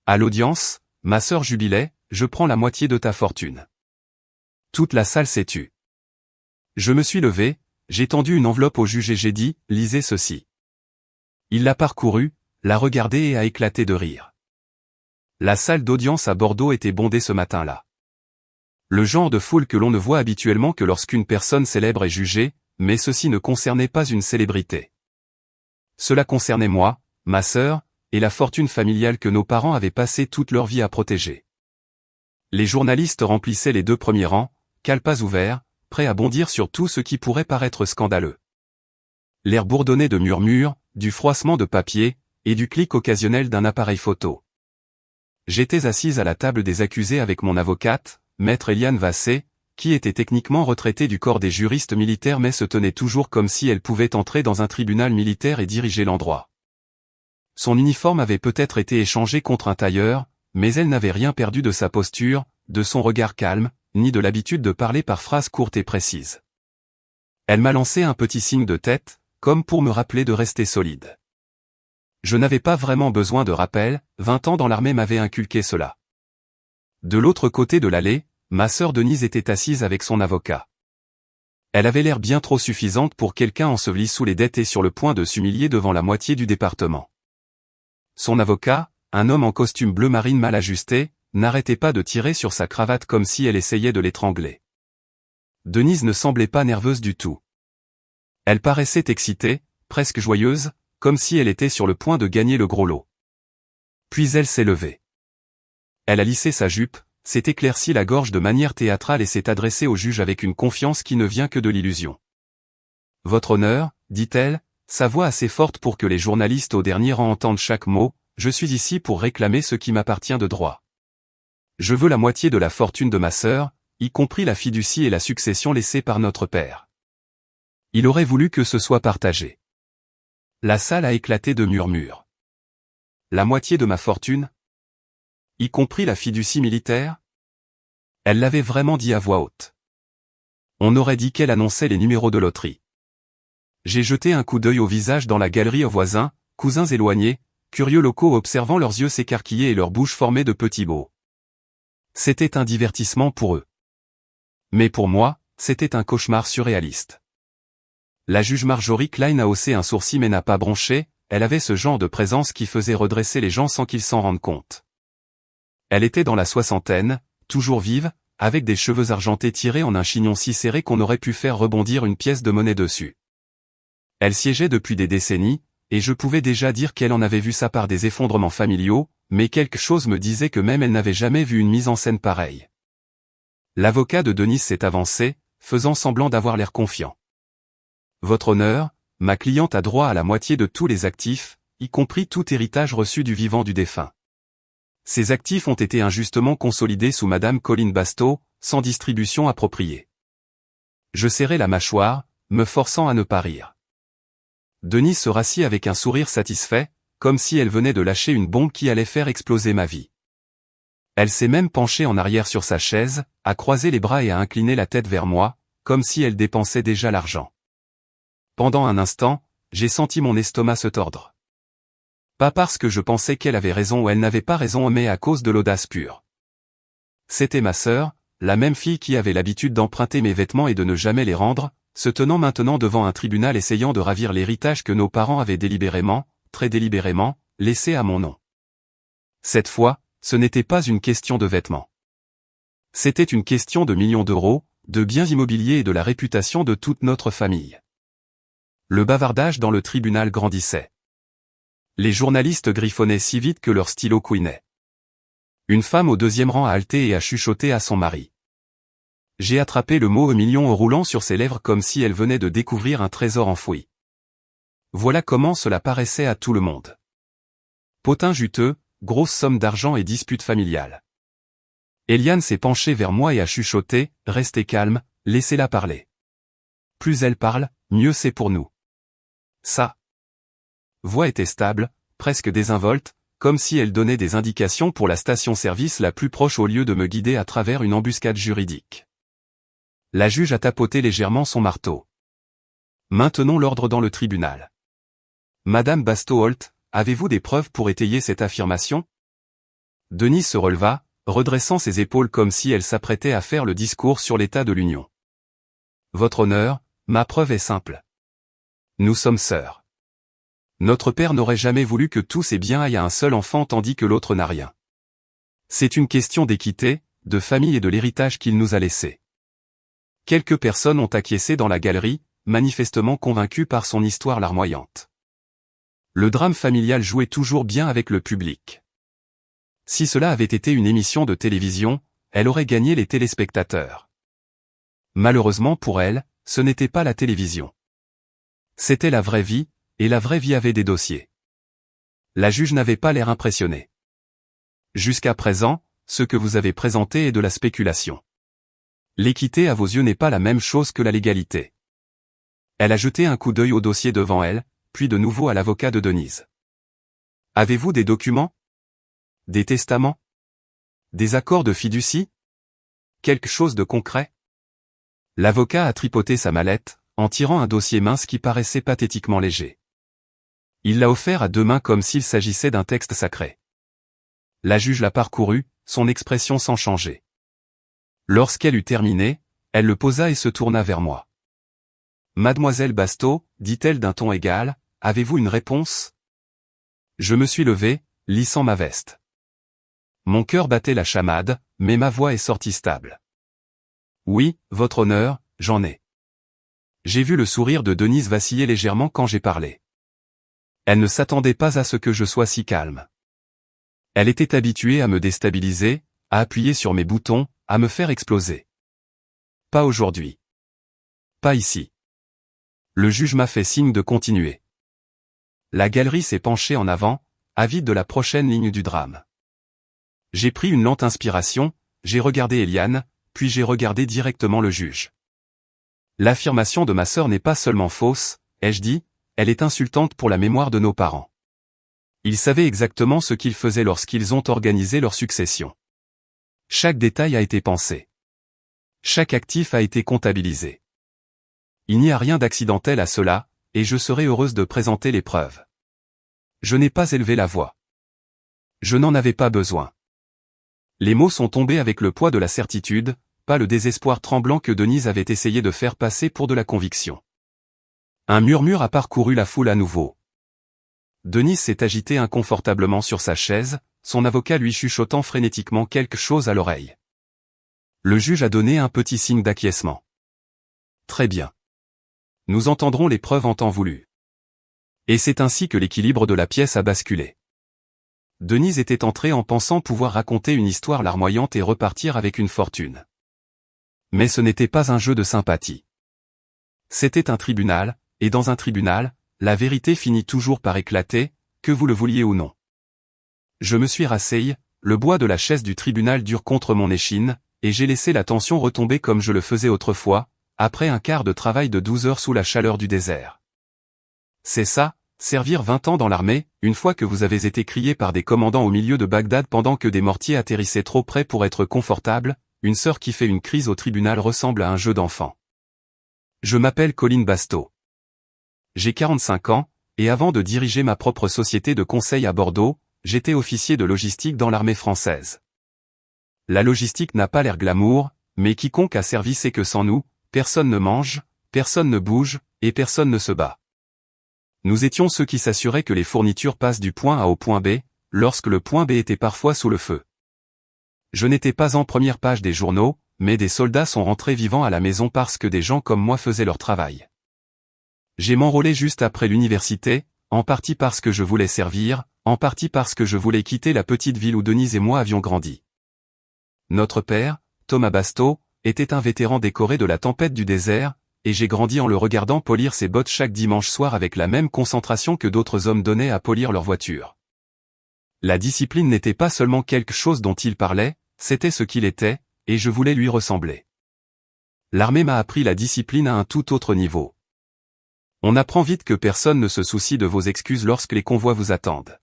À l'audience, ma sœur jubilait, je prends la moitié de ta fortune. Toute la salle s'est tue. Je me suis levé, j'ai tendu une enveloppe au juge et j'ai dit, lisez ceci. Il l'a parcourue, l'a regardée et a éclaté de rire. La salle d'audience à Bordeaux était bondée ce matin-là. Le genre de foule que l'on ne voit habituellement que lorsqu'une personne célèbre est jugée, mais ceci ne concernait pas une célébrité. Cela concernait moi, ma sœur, et la fortune familiale que nos parents avaient passé toute leur vie à protéger. Les journalistes remplissaient les 2 premiers rangs, calpas ouverts, prêts à bondir sur tout ce qui pourrait paraître scandaleux. L'air bourdonnait de murmures, du froissement de papier, et du clic occasionnel d'un appareil photo. J'étais assise à la table des accusés avec mon avocate, maître Eliane Vassé, qui était techniquement retraitée du corps des juristes militaires mais se tenait toujours comme si elle pouvait entrer dans un tribunal militaire et diriger l'endroit. Son uniforme avait peut-être été échangé contre un tailleur, mais elle n'avait rien perdu de sa posture, de son regard calme, ni de l'habitude de parler par phrases courtes et précises. Elle m'a lancé un petit signe de tête, comme pour me rappeler de rester solide. Je n'avais pas vraiment besoin de rappel, 20 ans dans l'armée m'avaient inculqué cela. De l'autre côté de l'allée, ma sœur Denise était assise avec son avocat. Elle avait l'air bien trop suffisante pour quelqu'un enseveli sous les dettes et sur le point de s'humilier devant la moitié du département. Son avocat, un homme en costume bleu marine mal ajusté, n'arrêtait pas de tirer sur sa cravate comme si elle essayait de l'étrangler. Denise ne semblait pas nerveuse du tout. Elle paraissait excitée, presque joyeuse, comme si elle était sur le point de gagner le gros lot. Puis elle s'est levée. Elle a lissé sa jupe, s'est éclairci la gorge de manière théâtrale et s'est adressée au juge avec une confiance qui ne vient que de l'illusion. « Votre honneur, dit-elle, sa voix assez forte pour que les journalistes au dernier rang entendent chaque mot, je suis ici pour réclamer ce qui m'appartient de droit. Je veux la moitié de la fortune de ma sœur, y compris la fiducie et la succession laissée par notre père. Il aurait voulu que ce soit partagé. » La salle a éclaté de murmures. La moitié de ma fortune ? Y compris la fiducie militaire ? Elle l'avait vraiment dit à voix haute. On aurait dit qu'elle annonçait les numéros de loterie. J'ai jeté un coup d'œil au visage dans la galerie aux voisins, cousins éloignés, curieux locaux observant leurs yeux s'écarquiller et leurs bouches formées de petits mots. C'était un divertissement pour eux. Mais pour moi, c'était un cauchemar surréaliste. La juge Marjorie Klein a haussé un sourcil mais n'a pas bronché, elle avait ce genre de présence qui faisait redresser les gens sans qu'ils s'en rendent compte. Elle était dans la soixantaine, toujours vive, avec des cheveux argentés tirés en un chignon si serré qu'on aurait pu faire rebondir une pièce de monnaie dessus. Elle siégeait depuis des décennies, et je pouvais déjà dire qu'elle en avait vu ça par des effondrements familiaux, mais quelque chose me disait que même elle n'avait jamais vu une mise en scène pareille. L'avocat de Denise s'est avancé, faisant semblant d'avoir l'air confiant. Votre honneur, ma cliente a droit à la moitié de tous les actifs, y compris tout héritage reçu du vivant du défunt. Ces actifs ont été injustement consolidés sous Madame Colline Basto, sans distribution appropriée. Je serrai la mâchoire, me forçant à ne pas rire. Denise se rassit avec un sourire satisfait, comme si elle venait de lâcher une bombe qui allait faire exploser ma vie. Elle s'est même penchée en arrière sur sa chaise, a croisé les bras et a incliné la tête vers moi, comme si elle dépensait déjà l'argent. Pendant un instant, j'ai senti mon estomac se tordre. Pas parce que je pensais qu'elle avait raison ou elle n'avait pas raison mais à cause de l'audace pure. C'était ma sœur, la même fille qui avait l'habitude d'emprunter mes vêtements et de ne jamais les rendre, se tenant maintenant devant un tribunal essayant de ravir l'héritage que nos parents avaient délibérément, très délibérément, laissé à mon nom. Cette fois, ce n'était pas une question de vêtements. C'était une question de millions d'euros, de biens immobiliers et de la réputation de toute notre famille. Le bavardage dans le tribunal grandissait. Les journalistes griffonnaient si vite que leur stylo couinait. Une femme au 2e rang a halté et a chuchoté à son mari. J'ai attrapé le mot million en roulant sur ses lèvres comme si elle venait de découvrir un trésor enfoui. Voilà comment cela paraissait à tout le monde. Potin juteux, grosse somme d'argent et dispute familiale. Eliane s'est penchée vers moi et a chuchoté, restez calme, laissez-la parler. Plus elle parle, mieux c'est pour nous. Sa voix était stable, presque désinvolte, comme si elle donnait des indications pour la station-service la plus proche au lieu de me guider à travers une embuscade juridique. La juge a tapoté légèrement son marteau. Maintenons l'ordre dans le tribunal. Madame Basto-Holt, avez-vous des preuves pour étayer cette affirmation ? Denise se releva, redressant ses épaules comme si elle s'apprêtait à faire le discours sur l'état de l'Union. Votre honneur, ma preuve est simple. Nous sommes sœurs. Notre père n'aurait jamais voulu que tous ses biens aillent à un seul enfant tandis que l'autre n'a rien. C'est une question d'équité, de famille et de l'héritage qu'il nous a laissé. Quelques personnes ont acquiescé dans la galerie, manifestement convaincues par son histoire larmoyante. Le drame familial jouait toujours bien avec le public. Si cela avait été une émission de télévision, elle aurait gagné les téléspectateurs. Malheureusement pour elle, ce n'était pas la télévision. C'était la vraie vie, et la vraie vie avait des dossiers. La juge n'avait pas l'air impressionnée. Jusqu'à présent, ce que vous avez présenté est de la spéculation. L'équité à vos yeux n'est pas la même chose que la légalité. Elle a jeté un coup d'œil au dossier devant elle, puis de nouveau à l'avocat de Denise. Avez-vous des documents? Des testaments? Des accords de fiducie? Quelque chose de concret? L'avocat a tripoté sa mallette, en tirant un dossier mince qui paraissait pathétiquement léger. Il l'a offert à deux mains comme s'il s'agissait d'un texte sacré. La juge l'a parcouru, son expression sans changer. Lorsqu'elle eut terminé, elle le posa et se tourna vers moi. Mademoiselle Basteau, dit-elle d'un ton égal, avez-vous une réponse? Je me suis levé, lissant ma veste. Mon cœur battait la chamade, mais ma voix est sortie stable. Oui, votre honneur, j'en ai. J'ai vu le sourire de Denise vaciller légèrement quand j'ai parlé. Elle ne s'attendait pas à ce que je sois si calme. Elle était habituée à me déstabiliser, à appuyer sur mes boutons, à me faire exploser. Pas aujourd'hui. Pas ici. Le juge m'a fait signe de continuer. La galerie s'est penchée en avant, avide de la prochaine ligne du drame. J'ai pris une lente inspiration, j'ai regardé Eliane, puis j'ai regardé directement le juge. L'affirmation de ma sœur n'est pas seulement fausse, ai-je dit, elle est insultante pour la mémoire de nos parents. Ils savaient exactement ce qu'ils faisaient lorsqu'ils ont organisé leur succession. Chaque détail a été pensé. Chaque actif a été comptabilisé. Il n'y a rien d'accidentel à cela, et je serai heureuse de présenter les preuves. Je n'ai pas élevé la voix. Je n'en avais pas besoin. Les mots sont tombés avec le poids de la certitude, pas le désespoir tremblant que Denise avait essayé de faire passer pour de la conviction. Un murmure a parcouru la foule à nouveau. Denise s'est agitée inconfortablement sur sa chaise, son avocat lui chuchotant frénétiquement quelque chose à l'oreille. Le juge a donné un petit signe d'acquiescement. Très bien. Nous entendrons les preuves en temps voulu. Et c'est ainsi que l'équilibre de la pièce a basculé. Denise était entrée en pensant pouvoir raconter une histoire larmoyante et repartir avec une fortune. Mais ce n'était pas un jeu de sympathie. C'était un tribunal, et dans un tribunal, la vérité finit toujours par éclater, que vous le vouliez ou non. Je me suis rasseyé, le bois de la chaise du tribunal dure contre mon échine, et j'ai laissé la tension retomber comme je le faisais autrefois, après un quart de travail de 12 heures sous la chaleur du désert. C'est ça, servir 20 ans dans l'armée, une fois que vous avez été crié par des commandants au milieu de Bagdad pendant que des mortiers atterrissaient trop près pour être confortables, une sœur qui fait une crise au tribunal ressemble à un jeu d'enfant. Je m'appelle Colline Basteau. J'ai 45 ans, et avant de diriger ma propre société de conseil à Bordeaux, j'étais officier de logistique dans l'armée française. La logistique n'a pas l'air glamour, mais quiconque a servi sait que sans nous, personne ne mange, personne ne bouge, et personne ne se bat. Nous étions ceux qui s'assuraient que les fournitures passent du point A au point B, lorsque le point B était parfois sous le feu. Je n'étais pas en première page des journaux, mais des soldats sont rentrés vivants à la maison parce que des gens comme moi faisaient leur travail. J'ai m'enrôlé juste après l'université, en partie parce que je voulais servir, en partie parce que je voulais quitter la petite ville où Denise et moi avions grandi. Notre père, Thomas Basteau, était un vétéran décoré de la tempête du désert, et j'ai grandi en le regardant polir ses bottes chaque dimanche soir avec la même concentration que d'autres hommes donnaient à polir leur voiture. La discipline n'était pas seulement quelque chose dont il parlait, c'était ce qu'il était, et je voulais lui ressembler. L'armée m'a appris la discipline à un tout autre niveau. On apprend vite que personne ne se soucie de vos excuses lorsque les convois vous attendent.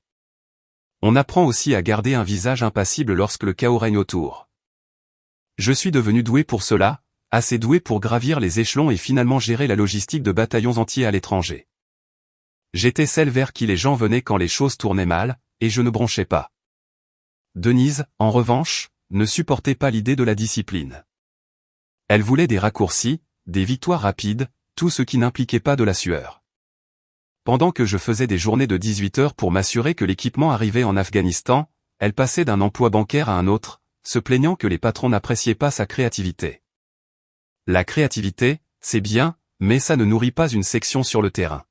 On apprend aussi à garder un visage impassible lorsque le chaos règne autour. Je suis devenu doué pour cela, assez doué pour gravir les échelons et finalement gérer la logistique de bataillons entiers à l'étranger. J'étais celle vers qui les gens venaient quand les choses tournaient mal, et je ne bronchais pas. Denise, en revanche, ne supportait pas l'idée de la discipline. Elle voulait des raccourcis, des victoires rapides, tout ce qui n'impliquait pas de la sueur. Pendant que je faisais des journées de 18 heures pour m'assurer que l'équipement arrivait en Afghanistan, elle passait d'un emploi bancaire à un autre, se plaignant que les patrons n'appréciaient pas sa créativité. La créativité, c'est bien, mais ça ne nourrit pas une section sur le terrain.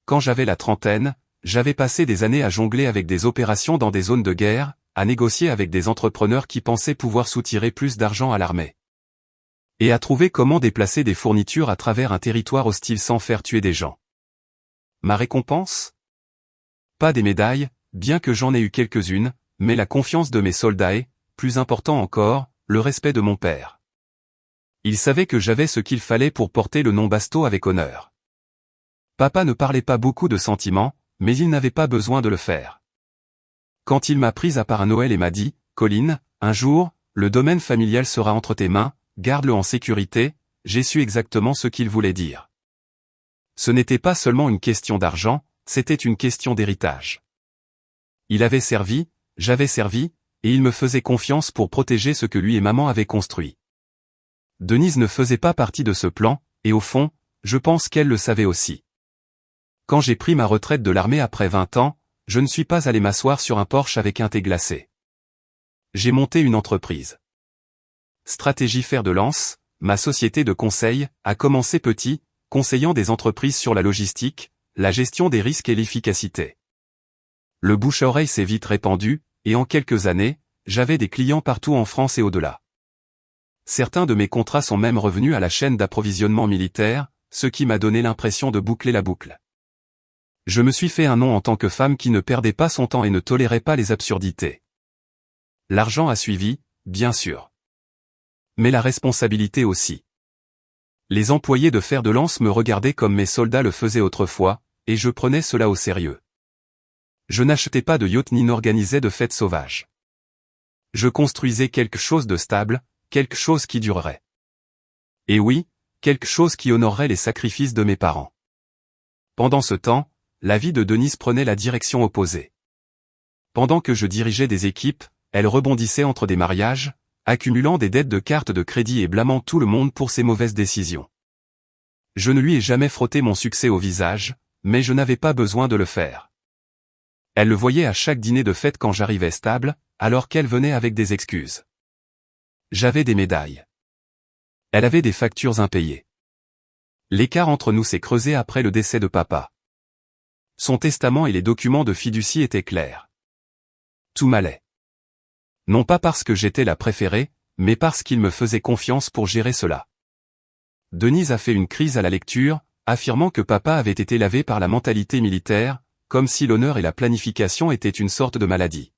Quand j'avais la trentaine, j'avais passé des années à jongler avec des opérations dans des zones de guerre, à négocier avec des entrepreneurs qui pensaient pouvoir soutirer plus d'argent à l'armée. Et à trouver comment déplacer des fournitures à travers un territoire hostile sans faire tuer des gens. Ma récompense? Pas des médailles, bien que j'en ai eu quelques-unes, mais la confiance de mes soldats et, plus important encore, le respect de mon père. Il savait que j'avais ce qu'il fallait pour porter le nom Basto avec honneur. Papa ne parlait pas beaucoup de sentiments, mais il n'avait pas besoin de le faire. Quand il m'a prise à part à Noël et m'a dit, « Colline, un jour, le domaine familial sera entre tes mains, garde-le en sécurité », j'ai su exactement ce qu'il voulait dire. Ce n'était pas seulement une question d'argent, c'était une question d'héritage. Il avait servi, j'avais servi, et il me faisait confiance pour protéger ce que lui et maman avaient construit. Denise ne faisait pas partie de ce plan, et au fond, je pense qu'elle le savait aussi. Quand j'ai pris ma retraite de l'armée après 20 ans, je ne suis pas allé m'asseoir sur un porche avec un thé glacé. J'ai monté une entreprise. Stratégie Fer de Lance, ma société de conseil, a commencé petit, conseillant des entreprises sur la logistique, la gestion des risques et l'efficacité. Le bouche-à-oreille s'est vite répandu, et en quelques années, j'avais des clients partout en France et au-delà. Certains de mes contrats sont même revenus à la chaîne d'approvisionnement militaire, ce qui m'a donné l'impression de boucler la boucle. Je me suis fait un nom en tant que femme qui ne perdait pas son temps et ne tolérait pas les absurdités. L'argent a suivi, bien sûr. Mais la responsabilité aussi. Les employés de Fer de Lance me regardaient comme mes soldats le faisaient autrefois, et je prenais cela au sérieux. Je n'achetais pas de yacht ni n'organisais de fêtes sauvages. Je construisais quelque chose de stable, quelque chose qui durerait. Et oui, quelque chose qui honorerait les sacrifices de mes parents. Pendant ce temps, la vie de Denise prenait la direction opposée. Pendant que je dirigeais des équipes, elle rebondissait entre des mariages, accumulant des dettes de cartes de crédit et blâmant tout le monde pour ses mauvaises décisions. Je ne lui ai jamais frotté mon succès au visage, mais je n'avais pas besoin de le faire. Elle le voyait à chaque dîner de fête quand j'arrivais stable, alors qu'elle venait avec des excuses. J'avais des médailles. Elle avait des factures impayées. L'écart entre nous s'est creusé après le décès de papa. Son testament et les documents de fiducie étaient clairs. Tout m'allait. Non pas parce que j'étais la préférée, mais parce qu'il me faisait confiance pour gérer cela. Denise a fait une crise à la lecture, affirmant que papa avait été lavé par la mentalité militaire, comme si l'honneur et la planification étaient une sorte de maladie.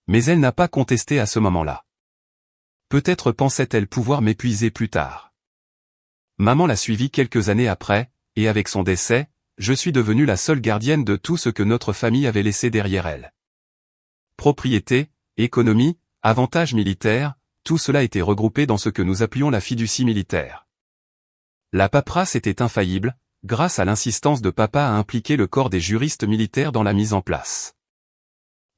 Mais elle n'a pas contesté à ce moment-là. Peut-être pensait-elle pouvoir m'épuiser plus tard. Maman l'a suivie quelques années après, et avec son décès, je suis devenue la seule gardienne de tout ce que notre famille avait laissé derrière elle. Propriété, économie, avantages militaires, tout cela était regroupé dans ce que nous appelions la fiducie militaire. La paperasse était infaillible, grâce à l'insistance de papa à impliquer le corps des juristes militaires dans la mise en place.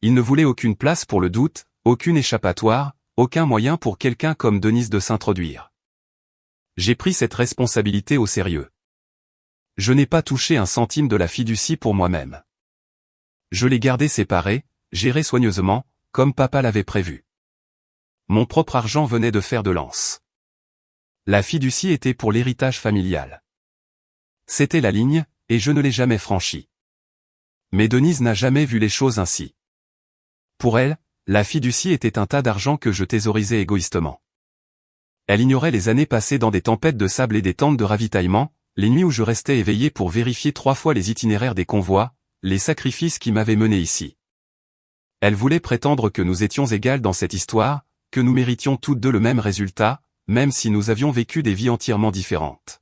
Il ne voulait aucune place pour le doute, aucune échappatoire, aucun moyen pour quelqu'un comme Denise de s'introduire. J'ai pris cette responsabilité au sérieux. Je n'ai pas touché un centime de la fiducie pour moi-même. Je l'ai gardée séparée, gérée soigneusement, comme papa l'avait prévu. Mon propre argent venait de Fer de Lance. La fiducie était pour l'héritage familial. C'était la ligne, et je ne l'ai jamais franchie. Mais Denise n'a jamais vu les choses ainsi. Pour elle, la fiducie était un tas d'argent que je thésaurisais égoïstement. Elle ignorait les années passées dans des tempêtes de sable et des tentes de ravitaillement, les nuits où je restais éveillé pour vérifier 3 fois les itinéraires des convois, les sacrifices qui m'avaient mené ici. Elle voulait prétendre que nous étions égales dans cette histoire, que nous méritions toutes deux le même résultat, même si nous avions vécu des vies entièrement différentes.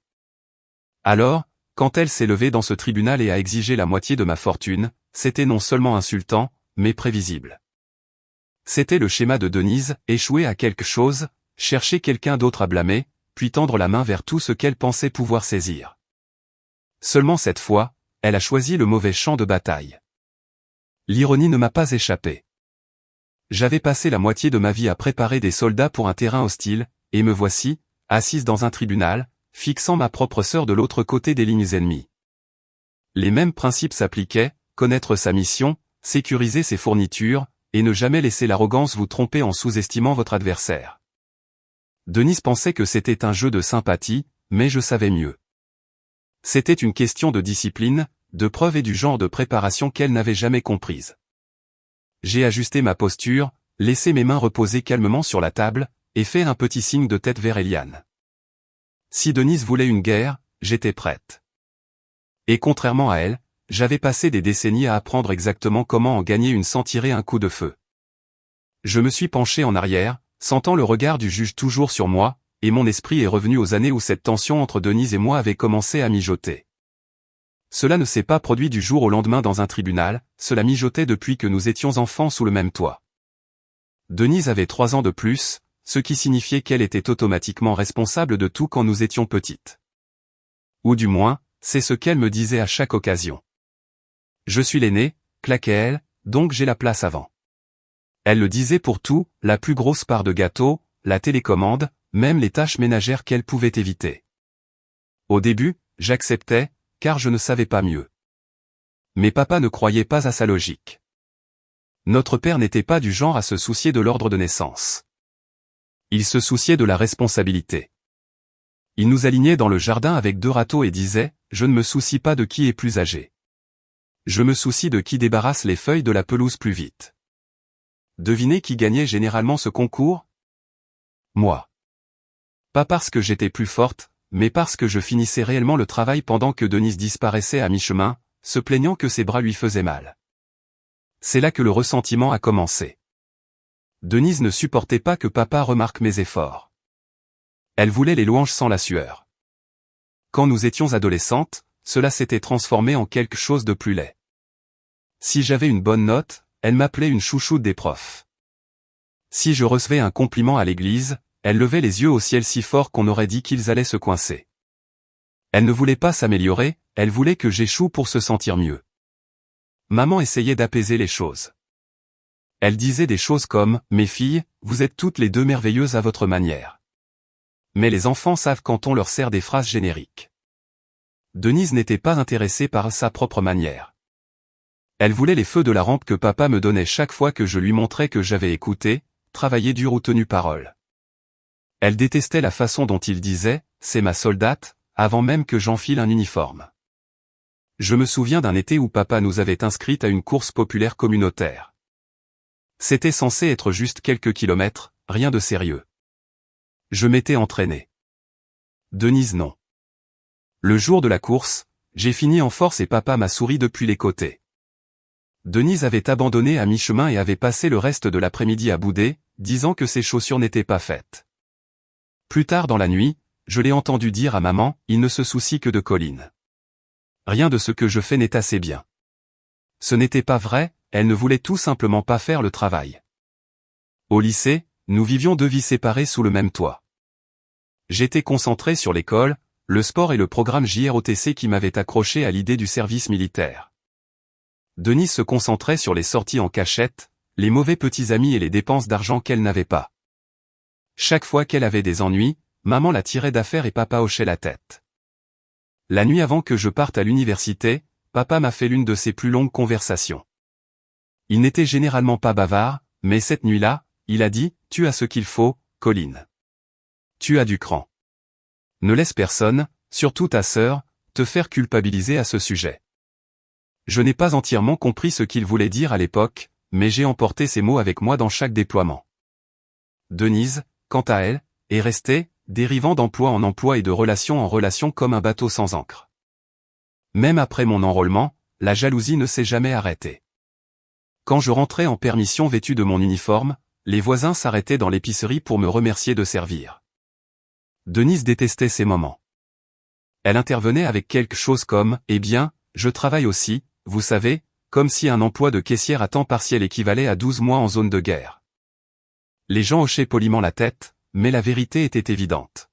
Alors, quand elle s'est levée dans ce tribunal et a exigé la moitié de ma fortune, c'était non seulement insultant, mais prévisible. C'était le schéma de Denise, échouer à quelque chose, chercher quelqu'un d'autre à blâmer, puis tendre la main vers tout ce qu'elle pensait pouvoir saisir. Seulement cette fois, elle a choisi le mauvais champ de bataille. L'ironie ne m'a pas échappé. J'avais passé la moitié de ma vie à préparer des soldats pour un terrain hostile, et me voici, assise dans un tribunal, fixant ma propre sœur de l'autre côté des lignes ennemies. Les mêmes principes s'appliquaient, connaître sa mission, sécuriser ses fournitures, et ne jamais laisser l'arrogance vous tromper en sous-estimant votre adversaire. Denise pensait que c'était un jeu de sympathie, mais je savais mieux. C'était une question de discipline, de preuve et du genre de préparation qu'elle n'avait jamais comprise. J'ai ajusté ma posture, laissé mes mains reposer calmement sur la table, et fait un petit signe de tête vers Eliane. Si Denise voulait une guerre, j'étais prête. Et contrairement à elle, j'avais passé des décennies à apprendre exactement comment en gagner une sans tirer un coup de feu. Je me suis penché en arrière, sentant le regard du juge toujours sur moi, et mon esprit est revenu aux années où cette tension entre Denise et moi avait commencé à mijoter. Cela ne s'est pas produit du jour au lendemain dans un tribunal, cela mijotait depuis que nous étions enfants sous le même toit. Denise avait 3 ans de plus, ce qui signifiait qu'elle était automatiquement responsable de tout quand nous étions petites. Ou du moins, c'est ce qu'elle me disait à chaque occasion. Je suis l'aînée, claquait-elle, donc j'ai la place avant. Elle le disait pour tout, la plus grosse part de gâteau, la télécommande, même les tâches ménagères qu'elle pouvait éviter. Au début, j'acceptais, car je ne savais pas mieux. Mais papa ne croyait pas à sa logique. Notre père n'était pas du genre à se soucier de l'ordre de naissance. Il se souciait de la responsabilité. Il nous alignait dans le jardin avec 2 râteaux et disait, « Je ne me soucie pas de qui est plus âgé. Je me soucie de qui débarrasse les feuilles de la pelouse plus vite. » Devinez qui gagnait généralement ce concours? Moi. Pas parce que j'étais plus forte, mais parce que je finissais réellement le travail pendant que Denise disparaissait à mi-chemin, se plaignant que ses bras lui faisaient mal. C'est là que le ressentiment a commencé. Denise ne supportait pas que papa remarque mes efforts. Elle voulait les louanges sans la sueur. Quand nous étions adolescentes, cela s'était transformé en quelque chose de plus laid. Si j'avais une bonne note, elle m'appelait une chouchoute des profs. Si je recevais un compliment à l'église, elle levait les yeux au ciel si fort qu'on aurait dit qu'ils allaient se coincer. Elle ne voulait pas s'améliorer, elle voulait que j'échoue pour se sentir mieux. Maman essayait d'apaiser les choses. Elle disait des choses comme « Mes filles, vous êtes toutes les 2 merveilleuses à votre manière. » Mais les enfants savent quand on leur sert des phrases génériques. Denise n'était pas intéressée par sa propre manière. Elle voulait les feux de la rampe que papa me donnait chaque fois que je lui montrais que j'avais écouté, travaillé dur ou tenu parole. Elle détestait la façon dont il disait « C'est ma soldate », avant même que j'enfile un uniforme. Je me souviens d'un été où papa nous avait inscrites à une course populaire communautaire. C'était censé être juste quelques kilomètres, rien de sérieux. Je m'étais entraîné. Denise non. Le jour de la course, j'ai fini en force et papa m'a souri depuis les côtés. Denise avait abandonné à mi-chemin et avait passé le reste de l'après-midi à bouder, disant que ses chaussures n'étaient pas faites. Plus tard dans la nuit, je l'ai entendu dire à maman, il ne se soucie que de Colline. Rien de ce que je fais n'est assez bien. Ce n'était pas vrai, elle ne voulait tout simplement pas faire le travail. Au lycée, nous vivions 2 vies séparées sous le même toit. J'étais concentré sur l'école, le sport et le programme JROTC qui m'avait accroché à l'idée du service militaire. Denise se concentrait sur les sorties en cachette, les mauvais petits amis et les dépenses d'argent qu'elle n'avait pas. Chaque fois qu'elle avait des ennuis, maman la tirait d'affaire et papa hochait la tête. La nuit avant que je parte à l'université, papa m'a fait l'une de ses plus longues conversations. Il n'était généralement pas bavard, mais cette nuit-là, il a dit « Tu as ce qu'il faut, Colline. Tu as du cran. Ne laisse personne, surtout ta sœur, te faire culpabiliser à ce sujet. » Je n'ai pas entièrement compris ce qu'il voulait dire à l'époque, mais j'ai emporté ces mots avec moi dans chaque déploiement. Denise, quant à elle, est restée, dérivant d'emploi en emploi et de relation en relation comme un bateau sans ancre. Même après mon enrôlement, la jalousie ne s'est jamais arrêtée. Quand je rentrais en permission vêtu de mon uniforme, les voisins s'arrêtaient dans l'épicerie pour me remercier de servir. Denise détestait ces moments. Elle intervenait avec quelque chose comme « Eh bien, je travaille aussi, vous savez », comme si un emploi de caissière à temps partiel équivalait à 12 mois en zone de guerre. Les gens hochaient poliment la tête, mais la vérité était évidente.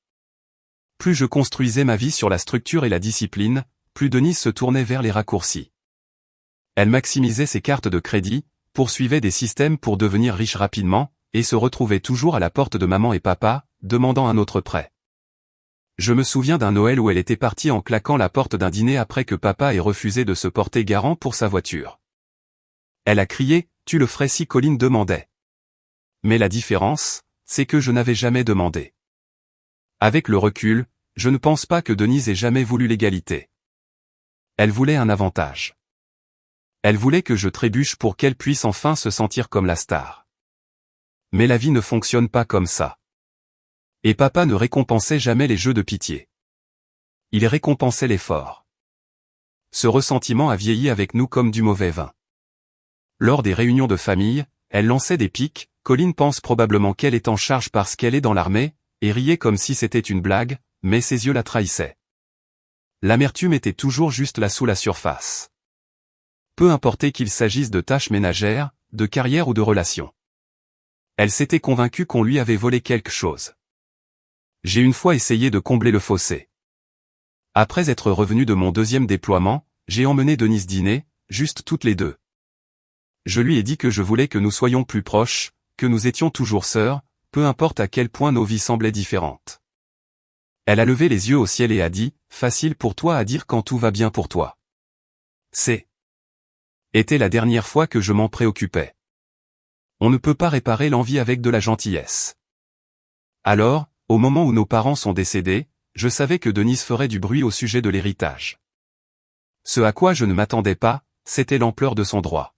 Plus je construisais ma vie sur la structure et la discipline, plus Denise se tournait vers les raccourcis. Elle maximisait ses cartes de crédit, poursuivait des systèmes pour devenir riche rapidement, et se retrouvait toujours à la porte de maman et papa, demandant un autre prêt. Je me souviens d'un Noël où elle était partie en claquant la porte d'un dîner après que papa ait refusé de se porter garant pour sa voiture. Elle a crié, « Tu le ferais si Colline demandait. » Mais la différence, c'est que je n'avais jamais demandé. Avec le recul, je ne pense pas que Denise ait jamais voulu l'égalité. Elle voulait un avantage. Elle voulait que je trébuche pour qu'elle puisse enfin se sentir comme la star. Mais la vie ne fonctionne pas comme ça. Et papa ne récompensait jamais les jeux de pitié. Il récompensait l'effort. Ce ressentiment a vieilli avec nous comme du mauvais vin. Lors des réunions de famille, elle lançait des piques, Colline pense probablement qu'elle est en charge parce qu'elle est dans l'armée, et riait comme si c'était une blague, mais ses yeux la trahissaient. L'amertume était toujours juste là sous la surface. Peu importait qu'il s'agisse de tâches ménagères, de carrière ou de relations. Elle s'était convaincue qu'on lui avait volé quelque chose. J'ai une fois essayé de combler le fossé. Après être revenu de mon deuxième déploiement, j'ai emmené Denise dîner, juste toutes les deux. Je lui ai dit que je voulais que nous soyons plus proches, que nous étions toujours sœurs, peu importe à quel point nos vies semblaient différentes. Elle a levé les yeux au ciel et a dit, « Facile pour toi à dire quand tout va bien pour toi. » Était la dernière fois que je m'en préoccupais. On ne peut pas réparer l'envie avec de la gentillesse. Alors, au moment où nos parents sont décédés, je savais que Denise ferait du bruit au sujet de l'héritage. Ce à quoi je ne m'attendais pas, c'était l'ampleur de son droit.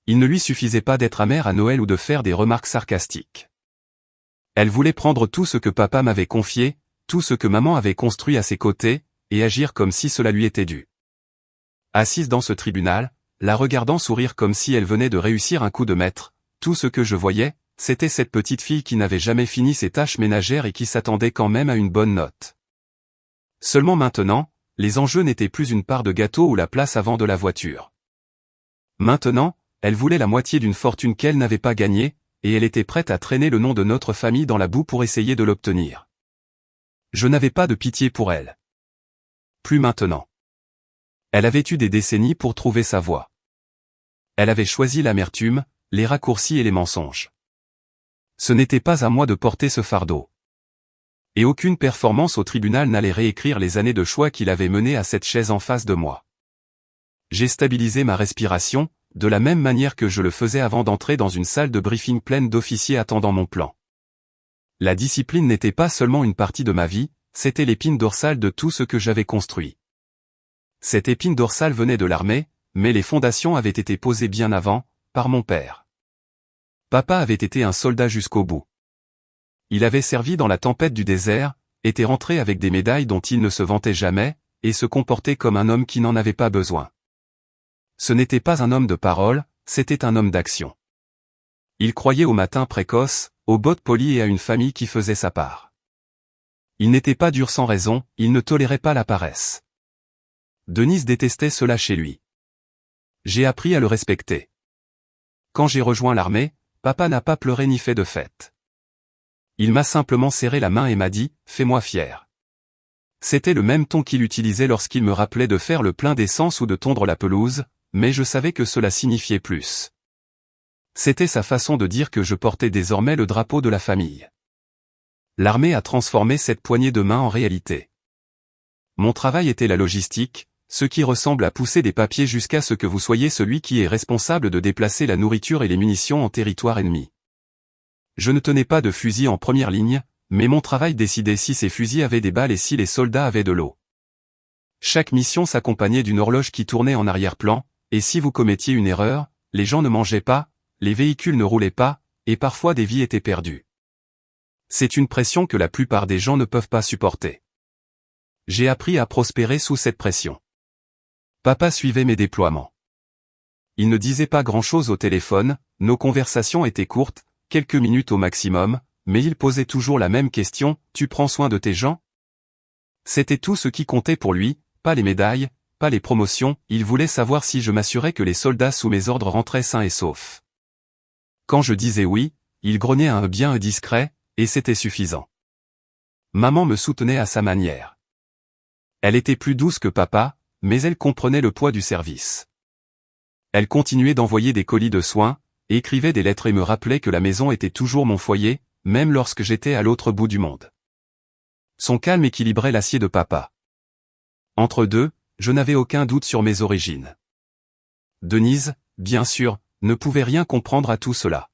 Il ne lui suffisait pas d'être amère à Noël ou de faire des remarques sarcastiques. Elle voulait prendre tout ce que papa m'avait confié, tout ce que maman avait construit à ses côtés, et agir comme si cela lui était dû. Assise dans ce tribunal, la regardant sourire comme si elle venait de réussir un coup de maître, tout ce que je voyais, c'était cette petite fille qui n'avait jamais fini ses tâches ménagères et qui s'attendait quand même à une bonne note. Seulement maintenant, les enjeux n'étaient plus une part de gâteau ou la place avant de la voiture. Maintenant, elle voulait la moitié d'une fortune qu'elle n'avait pas gagnée, et elle était prête à traîner le nom de notre famille dans la boue pour essayer de l'obtenir. Je n'avais pas de pitié pour elle. Plus maintenant. Elle avait eu des décennies pour trouver sa voie. Elle avait choisi l'amertume, les raccourcis et les mensonges. Ce n'était pas à moi de porter ce fardeau. Et aucune performance au tribunal n'allait réécrire les années de choix qu'il avait menées à cette chaise en face de moi. J'ai stabilisé ma respiration, de la même manière que je le faisais avant d'entrer dans une salle de briefing pleine d'officiers attendant mon plan. La discipline n'était pas seulement une partie de ma vie, c'était l'épine dorsale de tout ce que j'avais construit. Cette épine dorsale venait de l'armée, mais les fondations avaient été posées bien avant, par mon père. Papa avait été un soldat jusqu'au bout. Il avait servi dans la tempête du désert, était rentré avec des médailles dont il ne se vantait jamais, et se comportait comme un homme qui n'en avait pas besoin. Ce n'était pas un homme de parole, c'était un homme d'action. Il croyait au matin précoce, aux bottes polies et à une famille qui faisait sa part. Il n'était pas dur sans raison, il ne tolérait pas la paresse. Denise détestait cela chez lui. J'ai appris à le respecter. Quand j'ai rejoint l'armée, papa n'a pas pleuré ni fait de fête. Il m'a simplement serré la main et m'a dit, « Fais-moi fier. » C'était le même ton qu'il utilisait lorsqu'il me rappelait de faire le plein d'essence ou de tondre la pelouse, mais je savais que cela signifiait plus. C'était sa façon de dire que je portais désormais le drapeau de la famille. L'armée a transformé cette poignée de main en réalité. Mon travail était la logistique, ce qui ressemble à pousser des papiers jusqu'à ce que vous soyez celui qui est responsable de déplacer la nourriture et les munitions en territoire ennemi. Je ne tenais pas de fusil en première ligne, mais mon travail décidait si ces fusils avaient des balles et si les soldats avaient de l'eau. Chaque mission s'accompagnait d'une horloge qui tournait en arrière-plan, et si vous commettiez une erreur, les gens ne mangeaient pas, les véhicules ne roulaient pas, et parfois des vies étaient perdues. C'est une pression que la plupart des gens ne peuvent pas supporter. J'ai appris à prospérer sous cette pression. Papa suivait mes déploiements. Il ne disait pas grand-chose au téléphone, nos conversations étaient courtes, quelques minutes au maximum, mais il posait toujours la même question, « Tu prends soin de tes gens ?» C'était tout ce qui comptait pour lui, pas les médailles, pas les promotions, il voulait savoir si je m'assurais que les soldats sous mes ordres rentraient sains et saufs. Quand je disais oui, il grognait un bien discret, et c'était suffisant. Maman me soutenait à sa manière. Elle était plus douce que papa, mais elle comprenait le poids du service. Elle continuait d'envoyer des colis de soins, écrivait des lettres et me rappelait que la maison était toujours mon foyer, même lorsque j'étais à l'autre bout du monde. Son calme équilibrait l'acier de papa. Entre deux, je n'avais aucun doute sur mes origines. Denise, bien sûr, ne pouvait rien comprendre à tout cela.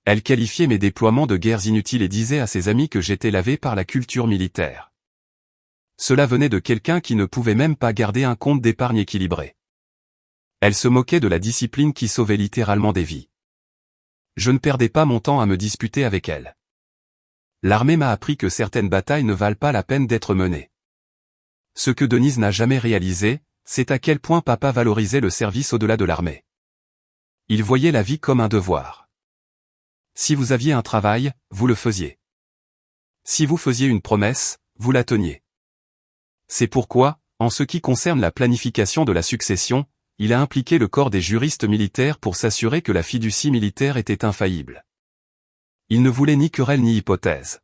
Elle qualifiait mes déploiements de guerres inutiles et disait à ses amis que j'étais lavé par la culture militaire. Cela venait de quelqu'un qui ne pouvait même pas garder un compte d'épargne équilibré. Elle se moquait de la discipline qui sauvait littéralement des vies. Je ne perdais pas mon temps à me disputer avec elle. L'armée m'a appris que certaines batailles ne valent pas la peine d'être menées. Ce que Denise n'a jamais réalisé, c'est à quel point papa valorisait le service au-delà de l'armée. Il voyait la vie comme un devoir. Si vous aviez un travail, vous le faisiez. Si vous faisiez une promesse, vous la teniez. C'est pourquoi, en ce qui concerne la planification de la succession, il a impliqué le corps des juristes militaires pour s'assurer que la fiducie militaire était infaillible. Il ne voulait ni querelle ni hypothèse.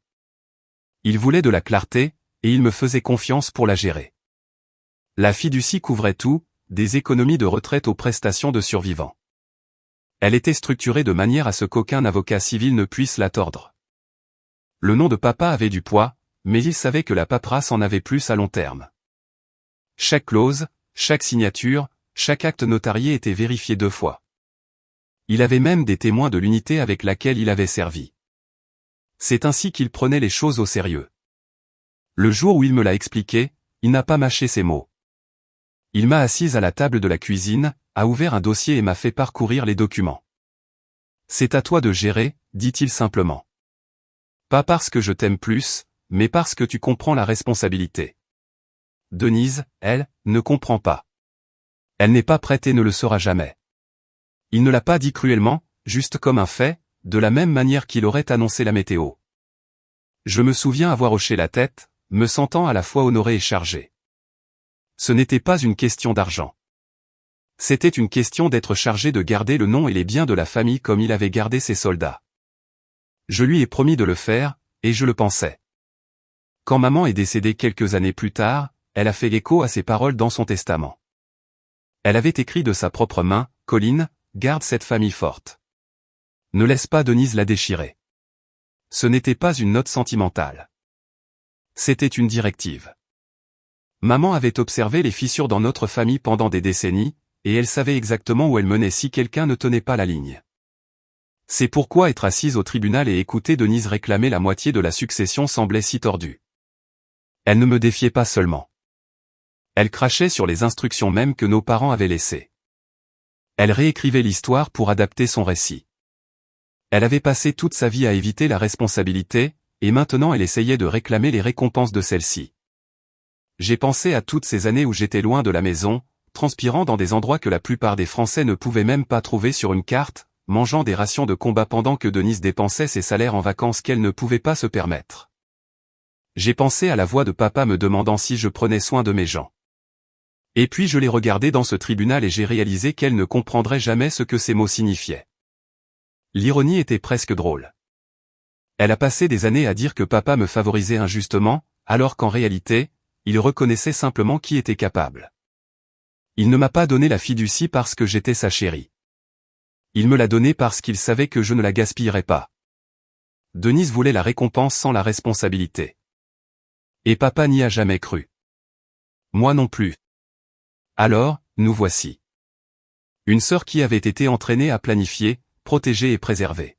Il voulait de la clarté, et il me faisait confiance pour la gérer. La fiducie couvrait tout, des économies de retraite aux prestations de survivants. Elle était structurée de manière à ce qu'aucun avocat civil ne puisse la tordre. Le nom de papa avait du poids, mais il savait que la paperasse en avait plus à long terme. Chaque clause, chaque signature, chaque acte notarié était vérifié 2 fois. Il avait même des témoins de l'unité avec laquelle il avait servi. C'est ainsi qu'il prenait les choses au sérieux. Le jour où il me l'a expliqué, il n'a pas mâché ses mots. Il m'a assise à la table de la cuisine, a ouvert un dossier et m'a fait parcourir les documents. C'est à toi de gérer, dit-il simplement. Pas parce que je t'aime plus, mais parce que tu comprends la responsabilité. Denise, elle, ne comprend pas. Elle n'est pas prête et ne le sera jamais. Il ne l'a pas dit cruellement, juste comme un fait, de la même manière qu'il aurait annoncé la météo. Je me souviens avoir hoché la tête, me sentant à la fois honoré et chargé. Ce n'était pas une question d'argent. C'était une question d'être chargé de garder le nom et les biens de la famille comme il avait gardé ses soldats. Je lui ai promis de le faire, et je le pensais. Quand maman est décédée quelques années plus tard, elle a fait écho à ses paroles dans son testament. Elle avait écrit de sa propre main, « Colline, garde cette famille forte. Ne laisse pas Denise la déchirer. » Ce n'était pas une note sentimentale. C'était une directive. Maman avait observé les fissures dans notre famille pendant des décennies, et elle savait exactement où elle menait si quelqu'un ne tenait pas la ligne. C'est pourquoi être assise au tribunal et écouter Denise réclamer la moitié de la succession semblait si tordu. Elle ne me défiait pas seulement. Elle crachait sur les instructions mêmes que nos parents avaient laissées. Elle réécrivait l'histoire pour adapter son récit. Elle avait passé toute sa vie à éviter la responsabilité, et maintenant elle essayait de réclamer les récompenses de celle-ci. J'ai pensé à toutes ces années où j'étais loin de la maison, transpirant dans des endroits que la plupart des Français ne pouvaient même pas trouver sur une carte, mangeant des rations de combat pendant que Denise dépensait ses salaires en vacances qu'elle ne pouvait pas se permettre. J'ai pensé à la voix de papa me demandant si je prenais soin de mes gens. Et puis je l'ai regardée dans ce tribunal et j'ai réalisé qu'elle ne comprendrait jamais ce que ces mots signifiaient. L'ironie était presque drôle. Elle a passé des années à dire que papa me favorisait injustement, alors qu'en réalité, il reconnaissait simplement qui était capable. Il ne m'a pas donné la fiducie parce que j'étais sa chérie. Il me l'a donnée parce qu'il savait que je ne la gaspillerais pas. Denise voulait la récompense sans la responsabilité. Et papa n'y a jamais cru. Moi non plus. Alors, nous voici. Une sœur qui avait été entraînée à planifier, protéger et préserver.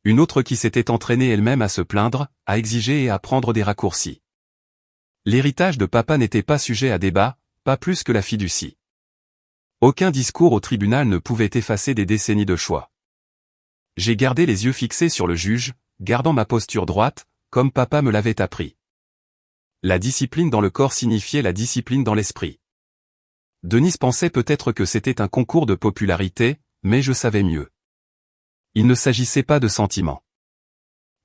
Une autre qui s'était entraînée elle-même à se plaindre, à exiger et à prendre des raccourcis. L'héritage de papa n'était pas sujet à débat, pas plus que la fiducie. Aucun discours au tribunal ne pouvait effacer des décennies de choix. J'ai gardé les yeux fixés sur le juge, gardant ma posture droite, comme papa me l'avait appris. La discipline dans le corps signifiait la discipline dans l'esprit. Denise pensait peut-être que c'était un concours de popularité, mais je savais mieux. Il ne s'agissait pas de sentiments.